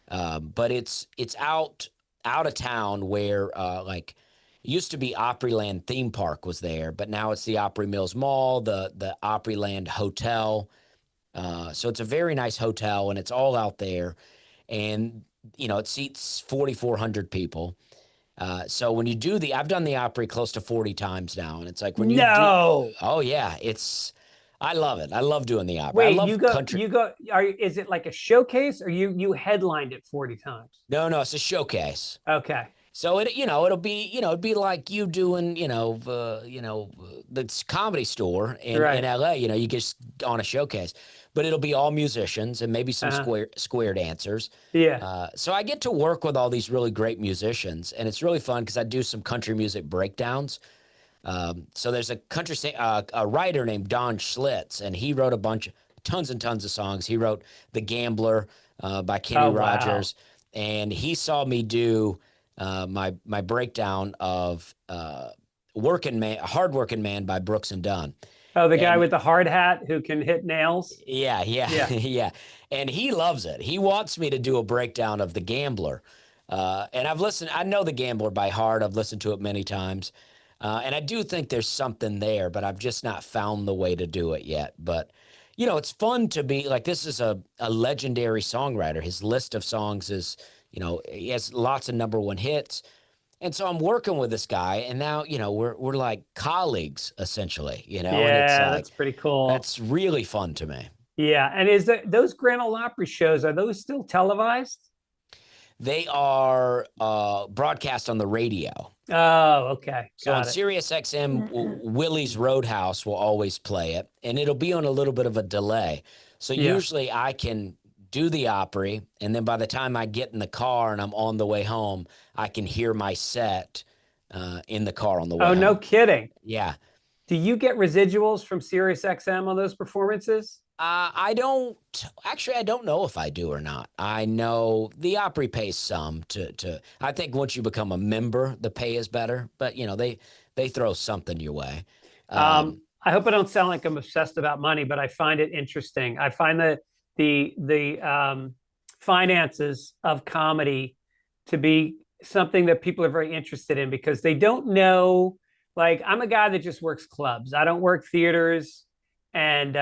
But it's out of town where like it used to be Opryland theme park was there, but now it's the Opry Mills Mall, the Opryland Hotel. So it's a very nice hotel, and it's all out there, and it seats 4,400 people. So when you do I've done the Opry close to 40 times now, and it's like when you do, No. oh yeah, I love it. I love doing the Opry. I Wait, love country. Is it like a showcase or you headlined it 40 times? No, it's a showcase. Okay. So it'll be like you doing, the Comedy Store in LA, you just on a showcase, but it'll be all musicians and maybe some square dancers. Yeah. So I get to work with all these really great musicians, and it's really fun because I do some country music breakdowns. So there's a writer named Don Schlitz, and he wrote tons and tons of songs. He wrote The Gambler by Kenny Rogers, and he saw me do my breakdown of Hard Working Man by Brooks and Dunn. Oh, the guy with the hard hat who can hit nails? Yeah. Yeah. And he loves it. He wants me to do a breakdown of The Gambler. And I know The Gambler by heart. I've listened to it many times. And I do think there's something there, but I've just not found the way to do it yet. But, it's fun to be like, this is a legendary songwriter. His list of songs is, he has lots of number one hits. And so I'm working with this guy, and now, we're like colleagues essentially, Yeah, and it's like, that's pretty cool. That's really fun to me. Yeah. And those Grand Ole Opry shows, are those still televised? They are broadcast on the radio. Oh, okay. So on Sirius XM, Willie's Roadhouse will always play it, and it'll be on a little bit of a delay. So usually I can do the Opry, and then by the time I get in the car and I'm on the way home, I can hear my set in the car on the way home. Oh, no kidding. Yeah. Do you get residuals from Sirius XM on those performances? I don't know if I do or not. I know the Opry pays some I think once you become a member, the pay is better, but they throw something your way. I hope I don't sound like I'm obsessed about money, but I find it interesting. I find that the finances of comedy to be something that people are very interested in because they don't know. Like, I'm a guy that just works clubs. I don't work theaters, and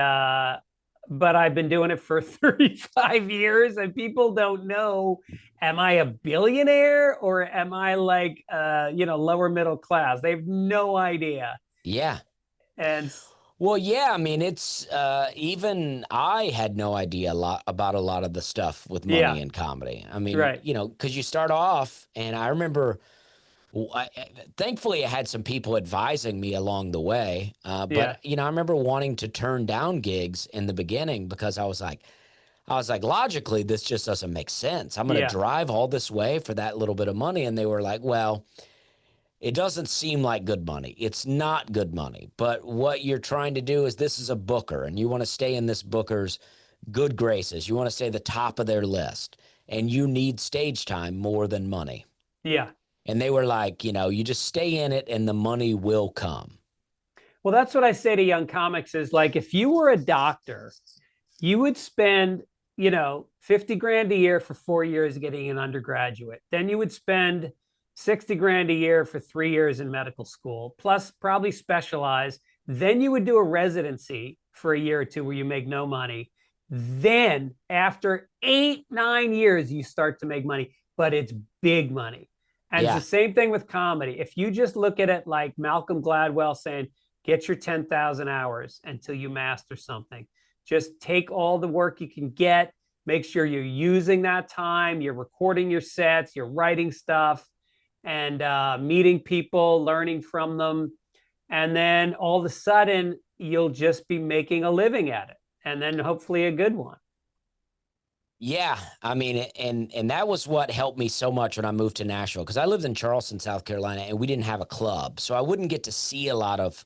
but I've been doing it for 35 years, and people don't know, am I a billionaire or am I like lower middle class? They have no idea. Yeah. And well, yeah, I mean, it's even I had no idea about a lot of the stuff with money and comedy. I mean, because you start off, and I remember, thankfully I had some people advising me along the way. But I remember wanting to turn down gigs in the beginning because I was like, logically, this just doesn't make sense. I'm going to drive all this way for that little bit of money. And they were like, well, it doesn't seem like good money. It's not good money. But what you're trying to do is this is a booker, and you want to stay in this booker's good graces. You want to stay the top of their list. and you need stage time more than money. Yeah. And they were like, you just stay in it and the money will come. Well, that's what I say to young comics is like, if you were a doctor, you would spend, 50 grand a year for 4 years getting an undergraduate. Then you would spend 60 grand a year for 3 years in medical school, plus probably specialize. Then you would do a residency for a year or two where you make no money. Then after 8, 9 years, you start to make money, but it's big money. And Yeah. it's the same thing with comedy. If you just look at it like Malcolm Gladwell saying, get your 10,000 hours until you master something. Just take all the work you can get. Make sure you're using that time. You're recording your sets. You're writing stuff and meeting people, learning from them. And then all of a sudden, you'll just be making a living at it. And then hopefully a good one. Yeah, I mean, and that was what helped me so much when I moved to Nashville, because I lived in Charleston, South Carolina, and we didn't have a club. So I wouldn't get to see a lot of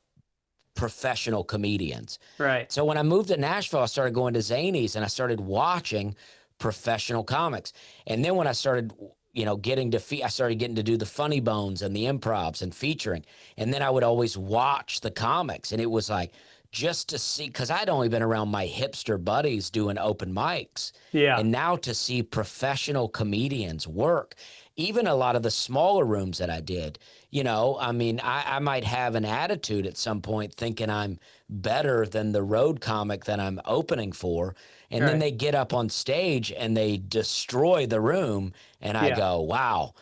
professional comedians. Right. So when I moved to Nashville, I started going to Zanies and I started watching professional comics. And then when I started, I started getting to do the funny bones and the improvs and featuring. And then I would always watch the comics, and it was like, just to see, because I'd only been around my hipster buddies doing open mics. Yeah. And now to see professional comedians work, even a lot of the smaller rooms that I did, I might have an attitude at some point thinking I'm better than the road comic that I'm opening for. And then they get up on stage and they destroy the room. And I go, wow,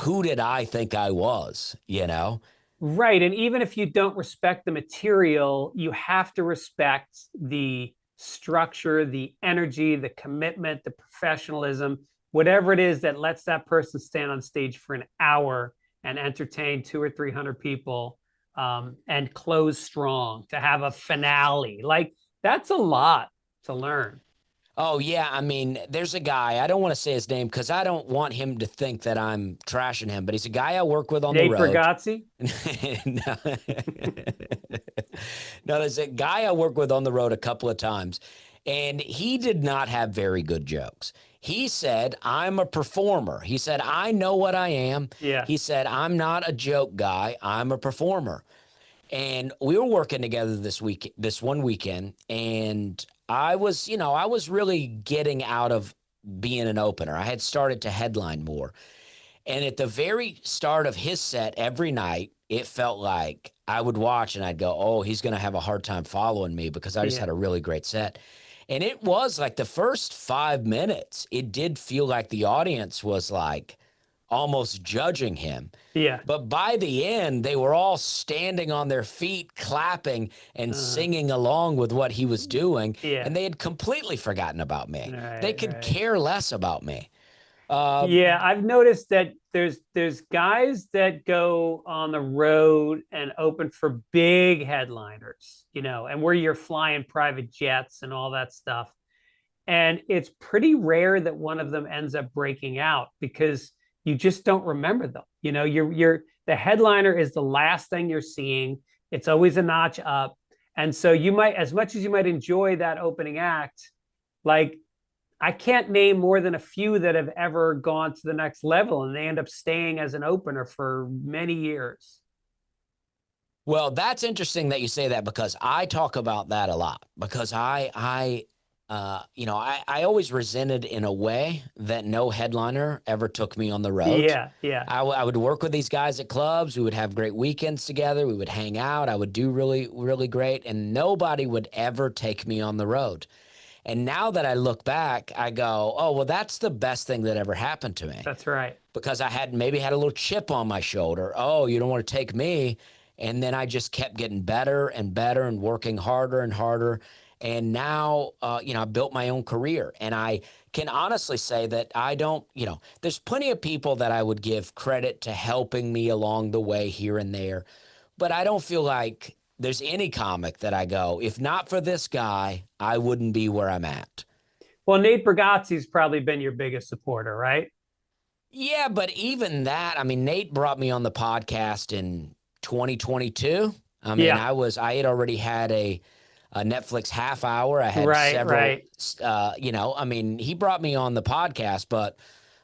who did I think I was, Right. And even if you don't respect the material, you have to respect the structure, the energy, the commitment, the professionalism, whatever it is that lets that person stand on stage for an hour and entertain 200 or 300 people and close strong, to have a finale. Like, that's a lot to learn. Oh, yeah. I mean, there's a guy, I don't want to say his name because I don't want him to think that I'm trashing him, but he's a guy I work with on the road. Bgotsi? No, there's a guy I work with on the road a couple of times, and he did not have very good jokes. He said, I'm a performer. He said, I know what I am. Yeah. He said, I'm not a joke guy. I'm a performer. And we were working together this one weekend, and I was really getting out of being an opener. I had started to headline more. And at the very start of his set every night, it felt like I would watch and I'd go, oh, he's going to have a hard time following me because I just had a really great set. And it was like the first 5 minutes, it did feel like the audience was like almost judging him. Yeah. But by the end, they were all standing on their feet, clapping and singing along with what he was doing. Yeah. And they had completely forgotten about me. They could Right. care less about me. Yeah, I've noticed that there's guys that go on the road and open for big headliners, and where you're flying private jets and all that stuff. And it's pretty rare that one of them ends up breaking out because you just don't remember them. You're the headliner is the last thing you're seeing. It's always a notch up. And so you might, as much as you might enjoy that opening act, like, I can't name more than a few that have ever gone to the next level and they end up staying as an opener for many years. Well, that's interesting that you say that because I talk about that a lot because I always resented in a way that no headliner ever took me on the road. Yeah, yeah. I would work with these guys at clubs. We would have great weekends together. We would hang out. I would do really, really great. And nobody would ever take me on the road. And now that I look back, I go, oh, well, that's the best thing that ever happened to me. That's right. Because I had maybe had a little chip on my shoulder. Oh, you don't want to take me. And then I just kept getting better and better and working harder and harder. And now, I built my own career. And I can honestly say that I don't, there's plenty of people that I would give credit to helping me along the way here and there. But I don't feel like there's any comic that I go, if not for this guy, I wouldn't be where I'm at. Well, Nate Bargatze's probably been your biggest supporter, right? Yeah, but even that, I mean, Nate brought me on the podcast in 2022. I mean, I had already had a Netflix half hour. I had Right, several, right. I mean, he brought me on the podcast, but,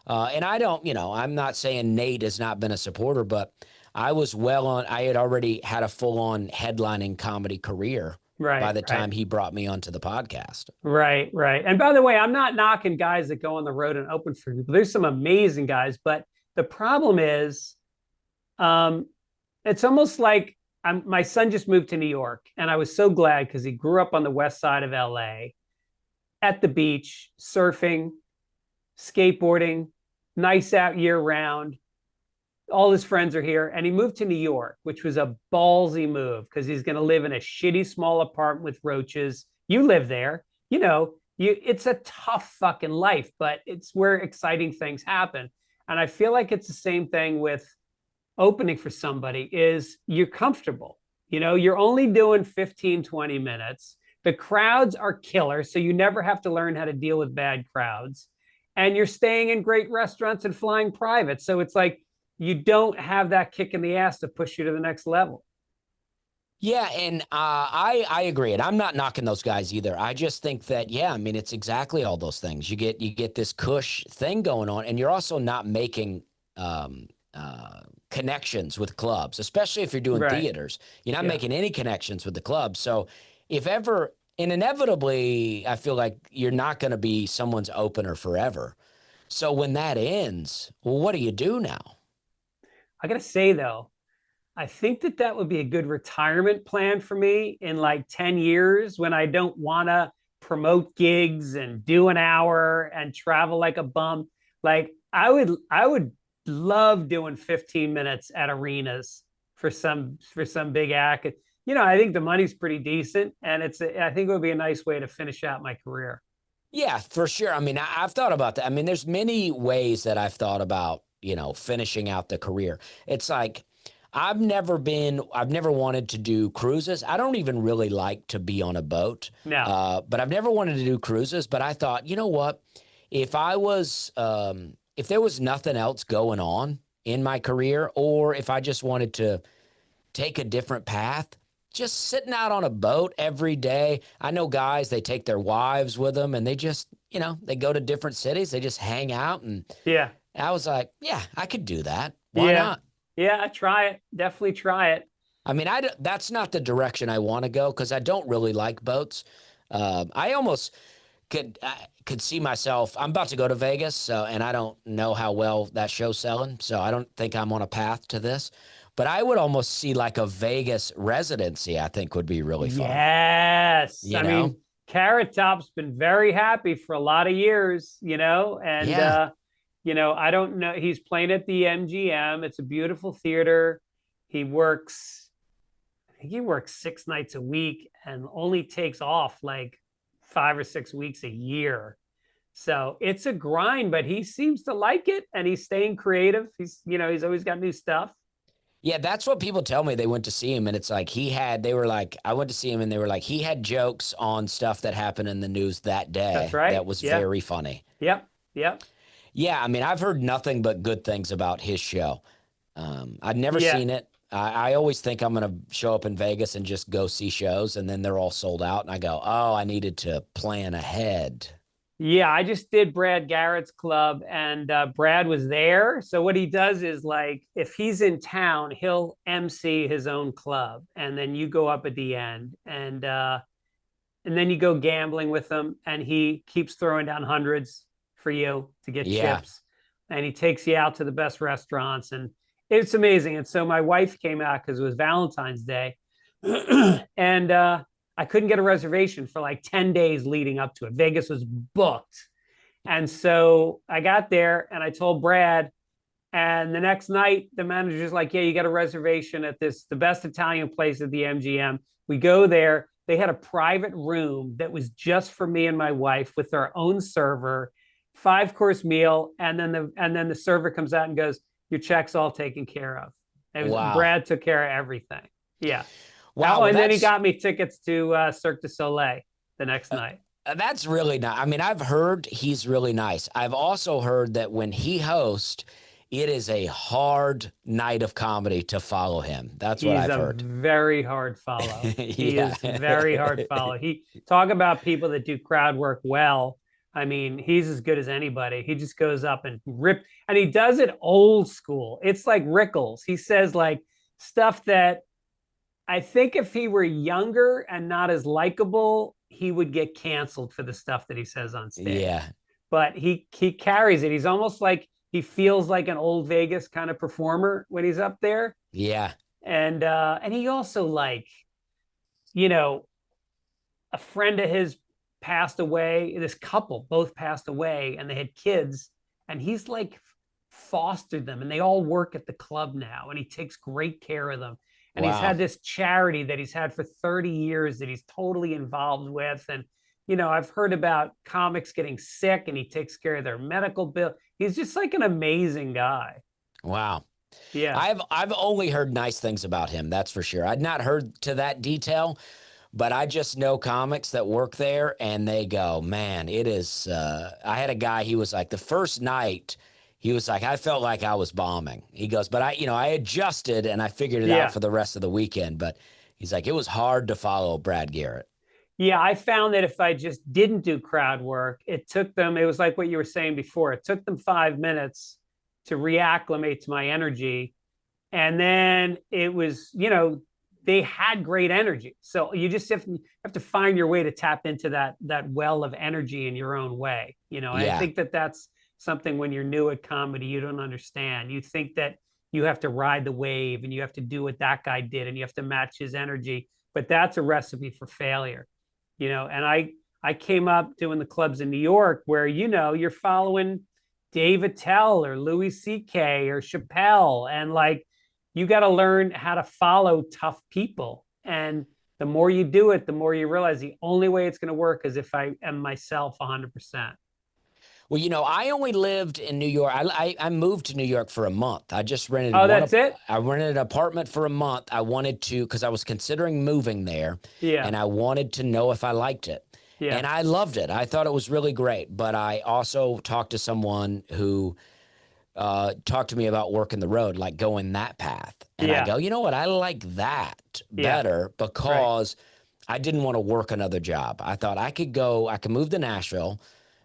and I don't, I'm not saying Nate has not been a supporter, but I had already had a full on headlining comedy career by Right, the right. time he brought me onto the podcast. Right, right. And by the way, I'm not knocking guys that go on the road and open for people. There's some amazing guys, but the problem is, um, it's almost like my son just moved to New York, and I was so glad because he grew up on the west side of LA at the beach, surfing, skateboarding, nice out year round. All his friends are here, and he moved to New York, which was a ballsy move because he's going to live in a shitty small apartment with roaches. You live there, it's a tough fucking life, but it's where exciting things happen. And I feel like it's the same thing with opening for somebody is you're comfortable. You're only doing 15, 20 minutes. The crowds are killer, so you never have to learn how to deal with bad crowds. And you're staying in great restaurants and flying private. So it's like you don't have that kick in the ass to push you to the next level. Yeah, and I agree, and I'm not knocking those guys either. I just think that I mean it's exactly all those things. You get this cush thing going on, and you're also not making connections with clubs, especially if you're doing Right. theaters. You're not Yeah. making any connections with the clubs. So if ever, and inevitably, I feel like you're not going to be someone's opener forever. So when that ends, well, what do you do now? I got to say, though, I think that would be a good retirement plan for me in like 10 years when I don't want to promote gigs and do an hour and travel like a bum. Like I would love doing 15 minutes at arenas for some big act. I think the money's pretty decent, and I think it would be a nice way to finish out my career. Yeah, for sure. I mean, I've thought about that. I mean, there's many ways that I've thought about, finishing out the career. It's like I've never wanted to do cruises. I don't even really like to be on a boat. No. But I've never wanted to do cruises. But I thought, you know what? If I was, if there was nothing else going on in my career, or if I just wanted to take a different path, just sitting out on a boat every day. I know guys, they take their wives with them and they just, they go to different cities. They just hang out. And Yeah. I was like, yeah, I could do that. Why Yeah. not? Yeah, try it. Definitely try it. I mean, that's not the direction I want to go because I don't really like boats. I almost could see myself. I'm about to go to Vegas, and I don't know how well that show's selling, so I don't think I'm on a path to this. But I would almost see like a Vegas residency. I think would be really fun. Yes. You I know? mean, Carrot Top's been very happy for a lot of years, and Yeah. I don't know. He's playing at the MGM. It's a beautiful theater. He works, I think he works 6 nights a week and only takes off like 5 or 6 weeks a year. So it's a grind, but he seems to like it and he's staying creative. He's always got new stuff. Yeah, that's what people tell me. They went to see him, and it's like they were like, I went to see him, and they were like, he had jokes on stuff that happened in the news that That's day right. that was Yeah. very funny. Yep. Yep. Yeah, I mean, I've heard nothing but good things about his show. I've never Yeah. seen it. I always think I'm going to show up in Vegas and just go see shows, and then they're all sold out, and I go, oh, I needed to plan ahead. Yeah, I just did Brad Garrett's club, and Brad was there. So what he does is like, if he's in town, he'll MC his own club, and then you go up at the end, and then you go gambling with him, and he keeps throwing down hundreds for you to get Yeah. chips, and he takes you out to the best restaurants, and it's amazing. And so my wife came out because it was Valentine's Day, and I couldn't get a reservation for like 10 days leading up to it. Vegas was booked. And so I got there and I told Brad, and the next night, the manager's like, yeah, you got a reservation at the best Italian place at the MGM. We go there. They had a private room that was just for me and my wife with our own server, 5-course meal. And then the server comes out and goes, your check's all taken care of. Wow. Brad took care of everything. Yeah. Wow. Oh, Well, and then he got me tickets to Cirque du Soleil the next night. that's really nice. I mean, I've heard he's really nice. I've also heard that when he hosts, it is a hard night of comedy to follow him. That's what He's I've a heard. very hard follow. He Yeah. is very hard follow. He talk about people that do crowd work well. I mean, he's as good as anybody. He just goes up and rip, and he does it old school. It's like Rickles. He says like stuff that I think if he were younger and not as likable, he would get canceled for the stuff that he says on stage. Yeah. But he carries it. He's almost like he feels like an old Vegas kind of performer when he's up there. Yeah. And he also like, you know, a friend of his passed away. This couple both passed away, and they had kids, and he's like fostered them, and they all work at the club now, and he takes great care of them. And he's Wow. had this charity that he's had for 30 years that he's totally involved with. And, you know, I've heard about comics getting sick and he takes care of their medical bill. He's just like an amazing guy. Wow. Yeah. I've only heard nice things about him, that's for sure. I'd not heard to that detail, but I just know comics that work there and they go, man, it is I had a guy, he was like the first night, he was like, I felt like I was bombing. He goes, but I adjusted and I figured it out for the rest of the weekend. But he's like, it was hard to follow Brad Garrett. Yeah, I found that if I just didn't do crowd work, it was like what you were saying before. It took them 5 minutes to reacclimate to my energy. And then it was, they had great energy. So you just have to find your way to tap into that well of energy in your own way. And I think that that's something when you're new at comedy, you don't understand. You think that you have to ride the wave and you have to do what that guy did and you have to match his energy. But that's a recipe for failure. And I came up doing the clubs in New York where, you're following Dave Attell or Louis C.K. or Chappelle. And like, you got to learn how to follow tough people. And the more you do it, the more you realize the only way it's going to work is if I am myself 100%. Well, I only lived in New York. I moved to New York for a month. I just rented That's it? I rented an apartment for a month. I wanted to, because I was considering moving there. Yeah. And I wanted to know if I liked it. Yeah. And I loved it. I thought it was really great. But I also talked to someone who talked to me about working the road, like going that path. And I go, you know what? I like that better because I didn't want to work another job. I thought I could move to Nashville.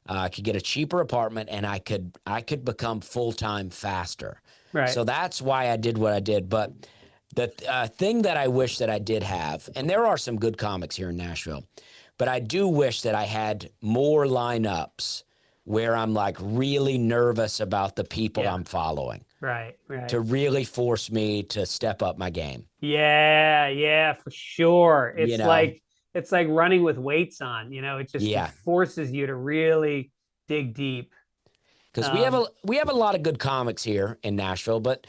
I could get a cheaper apartment and I could become full-time faster. Right. So that's why I did what I did. But the thing that I wish that I did have, and there are some good comics here in Nashville, but I do wish that I had more lineups where I'm like really nervous about the people I'm following. Right. To really force me to step up my game. Yeah, for sure. It's like running with weights on, it just it forces you to really dig deep. Because we have a lot of good comics here in Nashville, but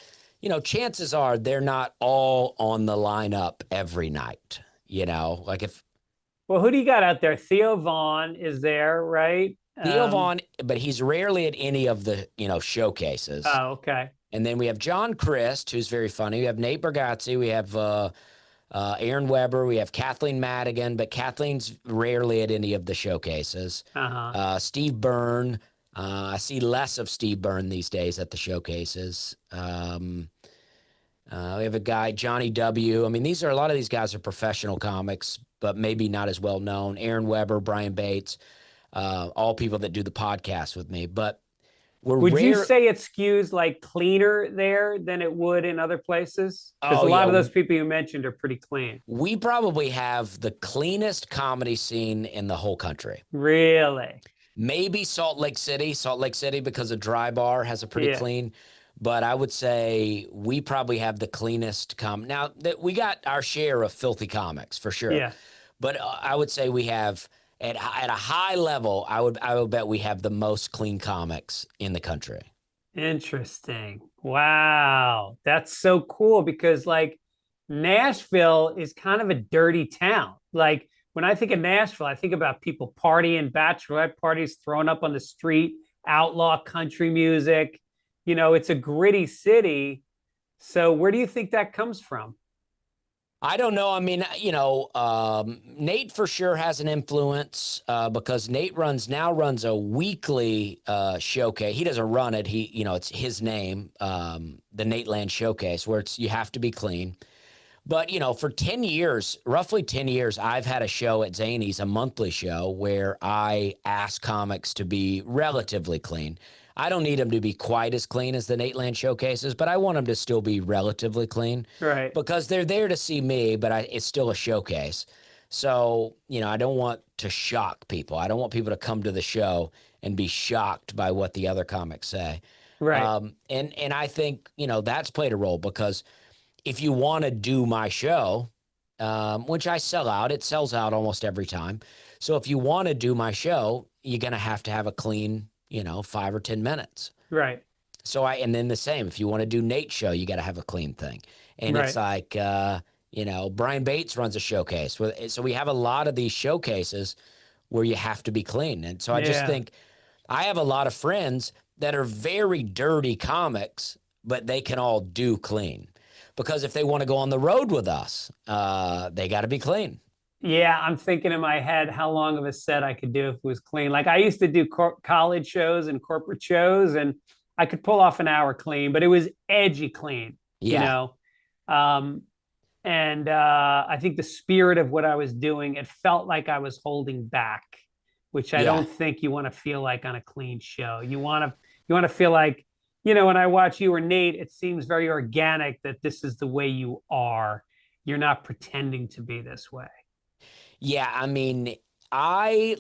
chances are they're not all on the lineup every night. Well, who do you got out there? Theo Vaughn is there, right? Theo Vaughn, but he's rarely at any of the showcases. Oh, okay. And then we have John Crist, who's very funny. We have Nate Bgotsi. We have Aaron Weber. We have Kathleen Madigan, but Kathleen's rarely at any of the showcases. Steve Byrne. I see less of Steve Byrne these days at the showcases. We have a guy, Johnny W. I mean, a lot of these guys are professional comics, but maybe not as well known. Aaron Weber, Brian Bates, all people that do the podcast with me. But would you say it skews like cleaner there than it would in other places? Because a lot of those people you mentioned are pretty clean. We probably have the cleanest comedy scene in the whole country. Really? Maybe Salt Lake City. Salt Lake City, because of Dry Bar, has a pretty clean. But I would say we probably have the cleanest Now, we got our share of filthy comics, for sure. Yeah. But I would say we have... At a high level, I would bet we have the most clean comics in the country. Interesting. Wow. That's so cool because like Nashville is kind of a dirty town. Like when I think of Nashville, I think about people partying, bachelorette parties, throwing up on the street, outlaw country music. It's a gritty city. So where do you think that comes from? I don't know. I mean, Nate for sure has an influence because Nate runs a weekly showcase. He doesn't run it. It's his name, the Nate Land Showcase, where you have to be clean. But, for 10 years, roughly 10 years, I've had a show at Zany's, a monthly show, where I ask comics to be relatively clean. I don't need them to be quite as clean as the Nate Land showcases, but I want them to still be relatively clean. Right. Because they're there to see me, but it's still a showcase. So, I don't want to shock people. I don't want people to come to the show and be shocked by what the other comics say. Right. And I think, that's played a role because if you want to do my show, which I sell out, it sells out almost every time. So if you want to do my show, you're going to have a clean, 5 or 10 minutes. Right. So and then the same, if you want to do Nate's show, you got to have a clean thing. And Right. it's like, Brian Bates runs a showcase. So we have a lot of these showcases where you have to be clean. And so I just think I have a lot of friends that are very dirty comics, but they can all do clean. Because if they want to go on the road with us, they got to be clean. Yeah, I'm thinking in my head how long of a set I could do if it was clean. Like I used to do college shows and corporate shows, and I could pull off an hour clean, but it was edgy clean, Yeah. And I think the spirit of what I was doing, it felt like I was holding back, which I Yeah. don't think you want to feel like on a clean show. You want to feel like, when I watch you or Nate, it seems very organic that this is the way you are. You're not pretending to be this way. Yeah, I mean, I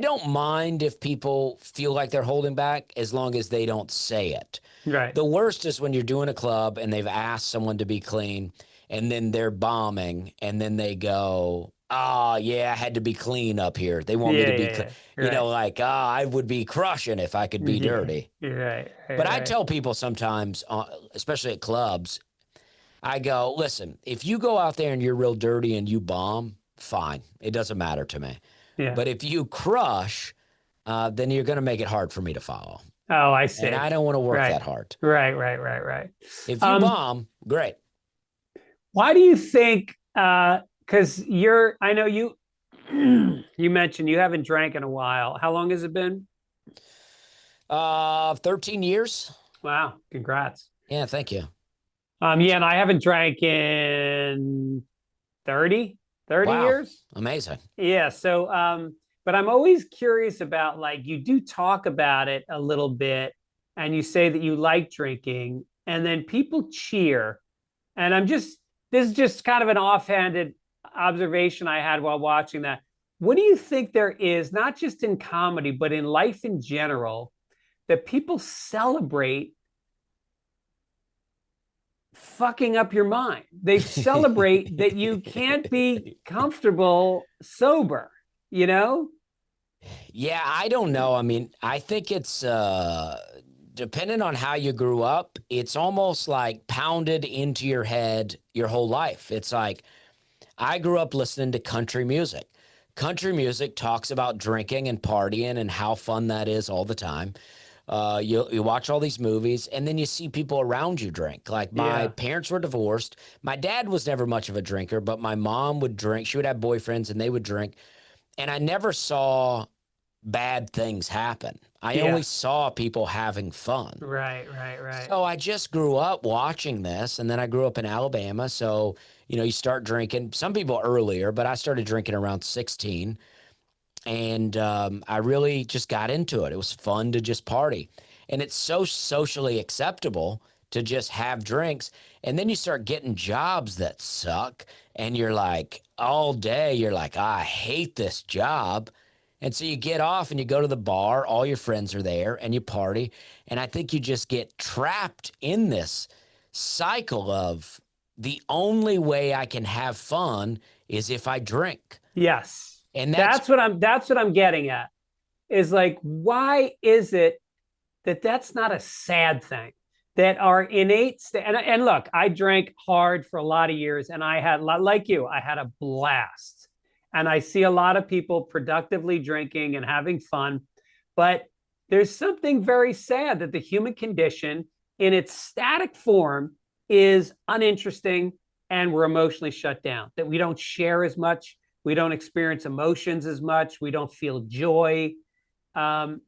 don't mind if people feel like they're holding back as long as they don't say it. Right. The worst is when you're doing a club and they've asked someone to be clean and then they're bombing and then they go, oh, yeah, I had to be clean up here. They want me to be clean. Right. I would be crushing if I could be dirty. Right. But I tell people sometimes, especially at clubs, I go, listen, if you go out there and you're real dirty and you bomb, fine. It doesn't matter to me. Yeah. But if you crush, then you're going to make it hard for me to follow. Oh, I see. And I don't want to work that hard. Right. If you bomb, great. Why do you think, because I know you, you mentioned you haven't drank in a while. How long has it been? 13 years. Wow. Congrats. Yeah, thank you. Yeah, and I haven't drank in 30 Wow. years. Amazing. Yeah. So, but I'm always curious about, like, you do talk about it a little bit and you say that you like drinking and then people cheer. And this is just kind of an offhanded observation I had while watching that. What do you think there is, not just in comedy, but in life in general, that people celebrate fucking up your mind? They celebrate that you can't be comfortable sober, Yeah, I don't know. I mean, I think it's depending on how you grew up, it's almost like pounded into your head your whole life. It's like I grew up listening to country music. Country music talks about drinking and partying and how fun that is all the time. You watch all these movies and then you see people around you drink. Like my parents were divorced. My dad was never much of a drinker, but my mom would drink. She would have boyfriends and they would drink. And I never saw bad things happen. I only saw people having fun. Right. So I just grew up watching this, and then I grew up in Alabama. So, you start drinking. Some people earlier, but I started drinking around 16. And I really just got into it. It was fun to just party. And it's so socially acceptable to just have drinks. And then you start getting jobs that suck. And you're like, all day, you're like, I hate this job. And so you get off and you go to the bar. All your friends are there and you party. And I think you just get trapped in this cycle of the only way I can have fun is if I drink. Yes. And that's what I'm getting at, is like, why is it that that's not a sad thing, that our innate and look, I drank hard for a lot of years and I had, like you, I had a blast. And I see a lot of people productively drinking and having fun, but there's something very sad that the human condition in its static form is uninteresting and we're emotionally shut down, that we don't share as much, we don't experience emotions as much, we don't feel joy. Um,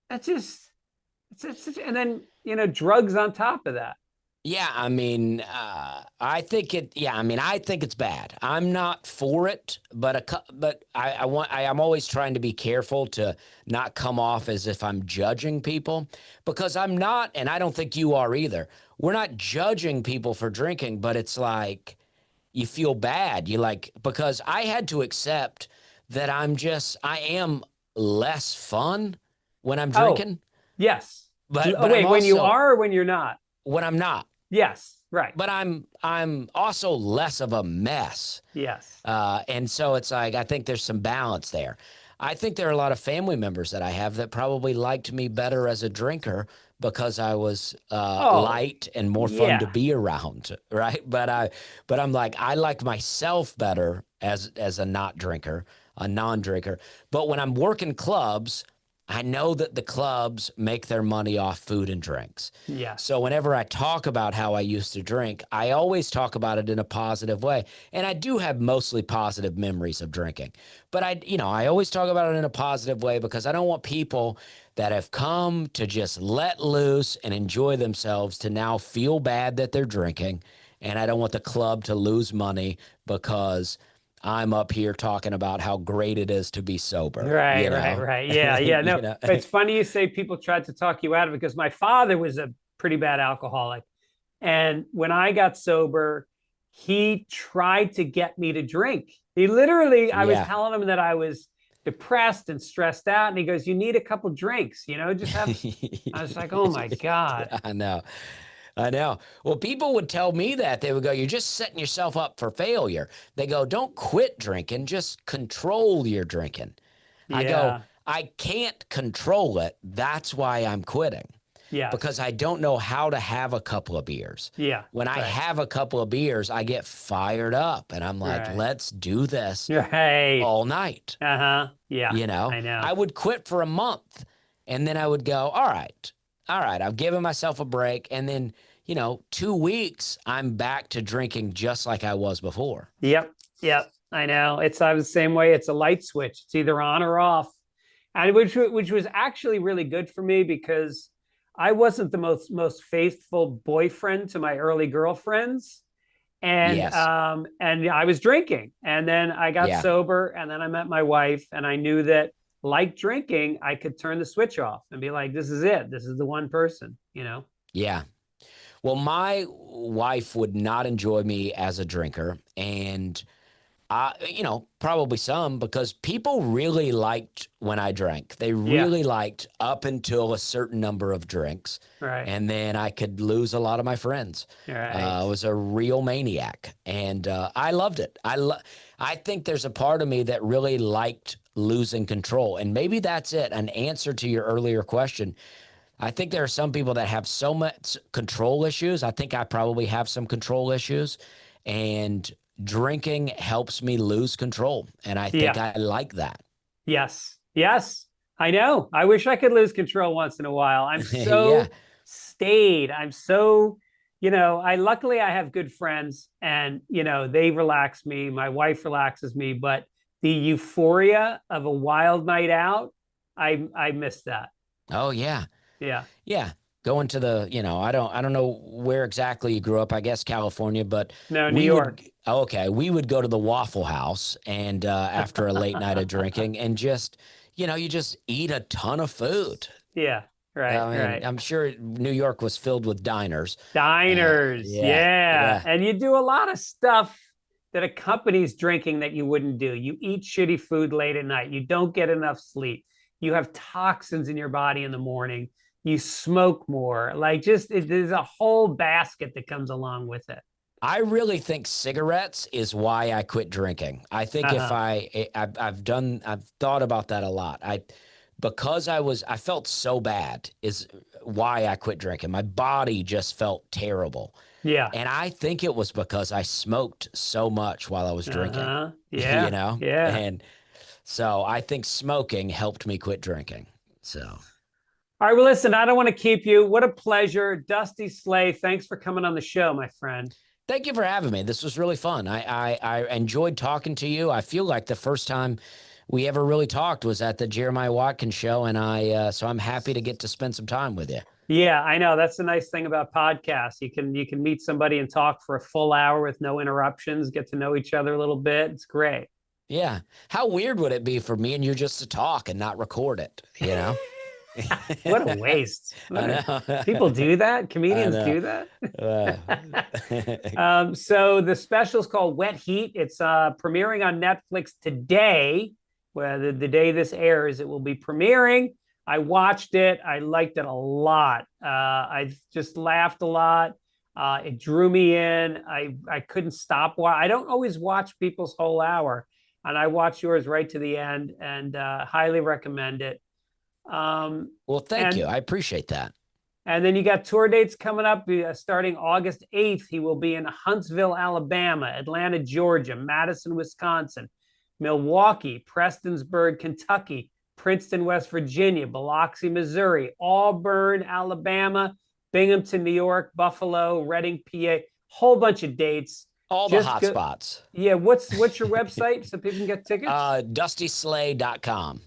that's just, and then, drugs on top of that. Yeah, I mean, I think I think it's bad. I'm not for it, but I'm always trying to be careful to not come off as if I'm judging people, because I'm not, and I don't think you are either. We're not judging people for drinking, but it's like you feel bad. You like, because I had to accept that I am less fun when I'm Oh, drinking, yes. but I'm Wait, when you also are or when you're not? when I'm not. Yes, right. But I'm also less of a mess. Yes. And so it's like, I think there's some balance there. I think there are a lot of family members that I have that probably liked me better as a drinker because I was Oh, light and more fun to yeah. be around, right? But I'm like, I like myself better as a not drinker, a non-drinker. But when I'm working clubs, I know that the clubs make their money off food and drinks. Yes. So whenever I talk about how I used to drink, I always talk about it in a positive way. And I do have mostly positive memories of drinking. But I always talk about it in a positive way because I don't want people that have come to just let loose and enjoy themselves to now feel bad that they're drinking. And I don't want the club to lose money because I'm up here talking about how great it is to be sober. Right, right. Yeah, yeah. No, it's funny you say people tried to talk you out of it, because my father was a pretty bad alcoholic. And when I got sober, he tried to get me to drink. He literally, I was Yeah. telling him that I was depressed and stressed out. And he goes, "You need a couple drinks, just have." I was like, "Oh my God." I know. I know. Well, people would tell me that. They would go, "You're just setting yourself up for failure." They go, "Don't quit drinking, just control your drinking." I go, Yeah. "I can't control it. That's why I'm quitting, Yes. because I don't know how to have a couple of beers. Yeah. When I Right. have a couple of beers, I get fired up and I'm like, Right. let's do this Right. all night." Uh-huh. Yeah. You know, I know. I would quit for a month and then I would go, all right, I've given myself a break. And then, 2 weeks, I'm back to drinking just like I was before. Yep. Yep. I know. I was the same way. It's a light switch. It's either on or off. And which was actually really good for me, because I wasn't the most faithful boyfriend to my early girlfriends. Yes. And I was drinking. And then I got Yeah. sober, and then I met my wife, and I knew that, like drinking, I could turn the switch off and be like, this is it. This is the one person. Yeah. Well, my wife would not enjoy me as a drinker. And probably some, because people really liked when I drank. They Yeah. really liked up until a certain number of drinks. Right. And then I could lose a lot of my friends. Right. I was a real maniac, and I loved it. I think there's a part of me that really liked losing control. And maybe that's it. An answer to your earlier question. I think there are some people that have so much control issues. I think I probably have some control issues, and drinking helps me lose control. And I think Yeah. I like that. Yes. Yes. I know. I wish I could lose control once in a while. I'm Yeah. so staid. I'm so, luckily I have good friends, and, they relax me. My wife relaxes me, but the euphoria of a wild night out, I miss that. Oh, yeah. Yeah. Yeah. Going to the, I don't know where exactly you grew up. I guess California, but No, New York. we would go to the Waffle House, and after a late night of drinking, and just, you just eat a ton of food. Yeah. Right. I mean, Right. I'm sure New York was filled with diners. Diners. Yeah. Yeah. Yeah. And you do a lot of stuff that accompanies drinking that you wouldn't do. You eat shitty food late at night. You don't get enough sleep. You have toxins in your body in the morning. You smoke more. Like, there's a whole basket that comes along with it. I really think cigarettes is why I quit drinking. I think if Uh-huh. I've thought about that a lot. Because I felt so bad is why I quit drinking. My body just felt terrible. Yeah. And I think it was because I smoked so much while I was drinking, Uh-huh. Yeah. Yeah. And so I think smoking helped me quit drinking. So All right, well, listen, I don't want to keep you. What a pleasure. Dusty Slay, thanks for coming on the show, my friend. Thank you for having me. This was really fun. I enjoyed talking to you. I feel like the first time we ever really talked was at the Jeremiah Watkins show, and so I'm happy to get to spend some time with you. Yeah, I know. That's the nice thing about podcasts. You can meet somebody and talk for a full hour with no interruptions, get to know each other a little bit. It's great. Yeah. How weird would it be for me and you just to talk and not record it, you know? What a waste. People do that? Comedians do that? So the special is called Wet Heat. It's premiering on Netflix today. Well, the day this airs, it will be premiering. I watched it. I liked it a lot. I just laughed a lot. It drew me in. I couldn't stop. I don't always watch people's whole hour, and I watched yours right to the end, and highly recommend it. Well, thank you. I appreciate that. And then you got tour dates coming up starting August 8th. He will be in Huntsville, Alabama, Atlanta, Georgia, Madison, Wisconsin, Milwaukee, Prestonsburg, Kentucky, Princeton, West Virginia, Biloxi, Missouri, Auburn, Alabama, Binghamton, New York, Buffalo, Reading, PA, whole bunch of dates. All the hot spots. Yeah. What's your website so people can get tickets? DustySlay.com.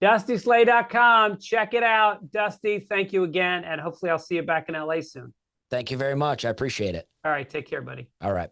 DustySlay.com. Check it out. Dusty, thank you again. And hopefully I'll see you back in LA soon. Thank you very much. I appreciate it. All right. Take care, buddy. All right.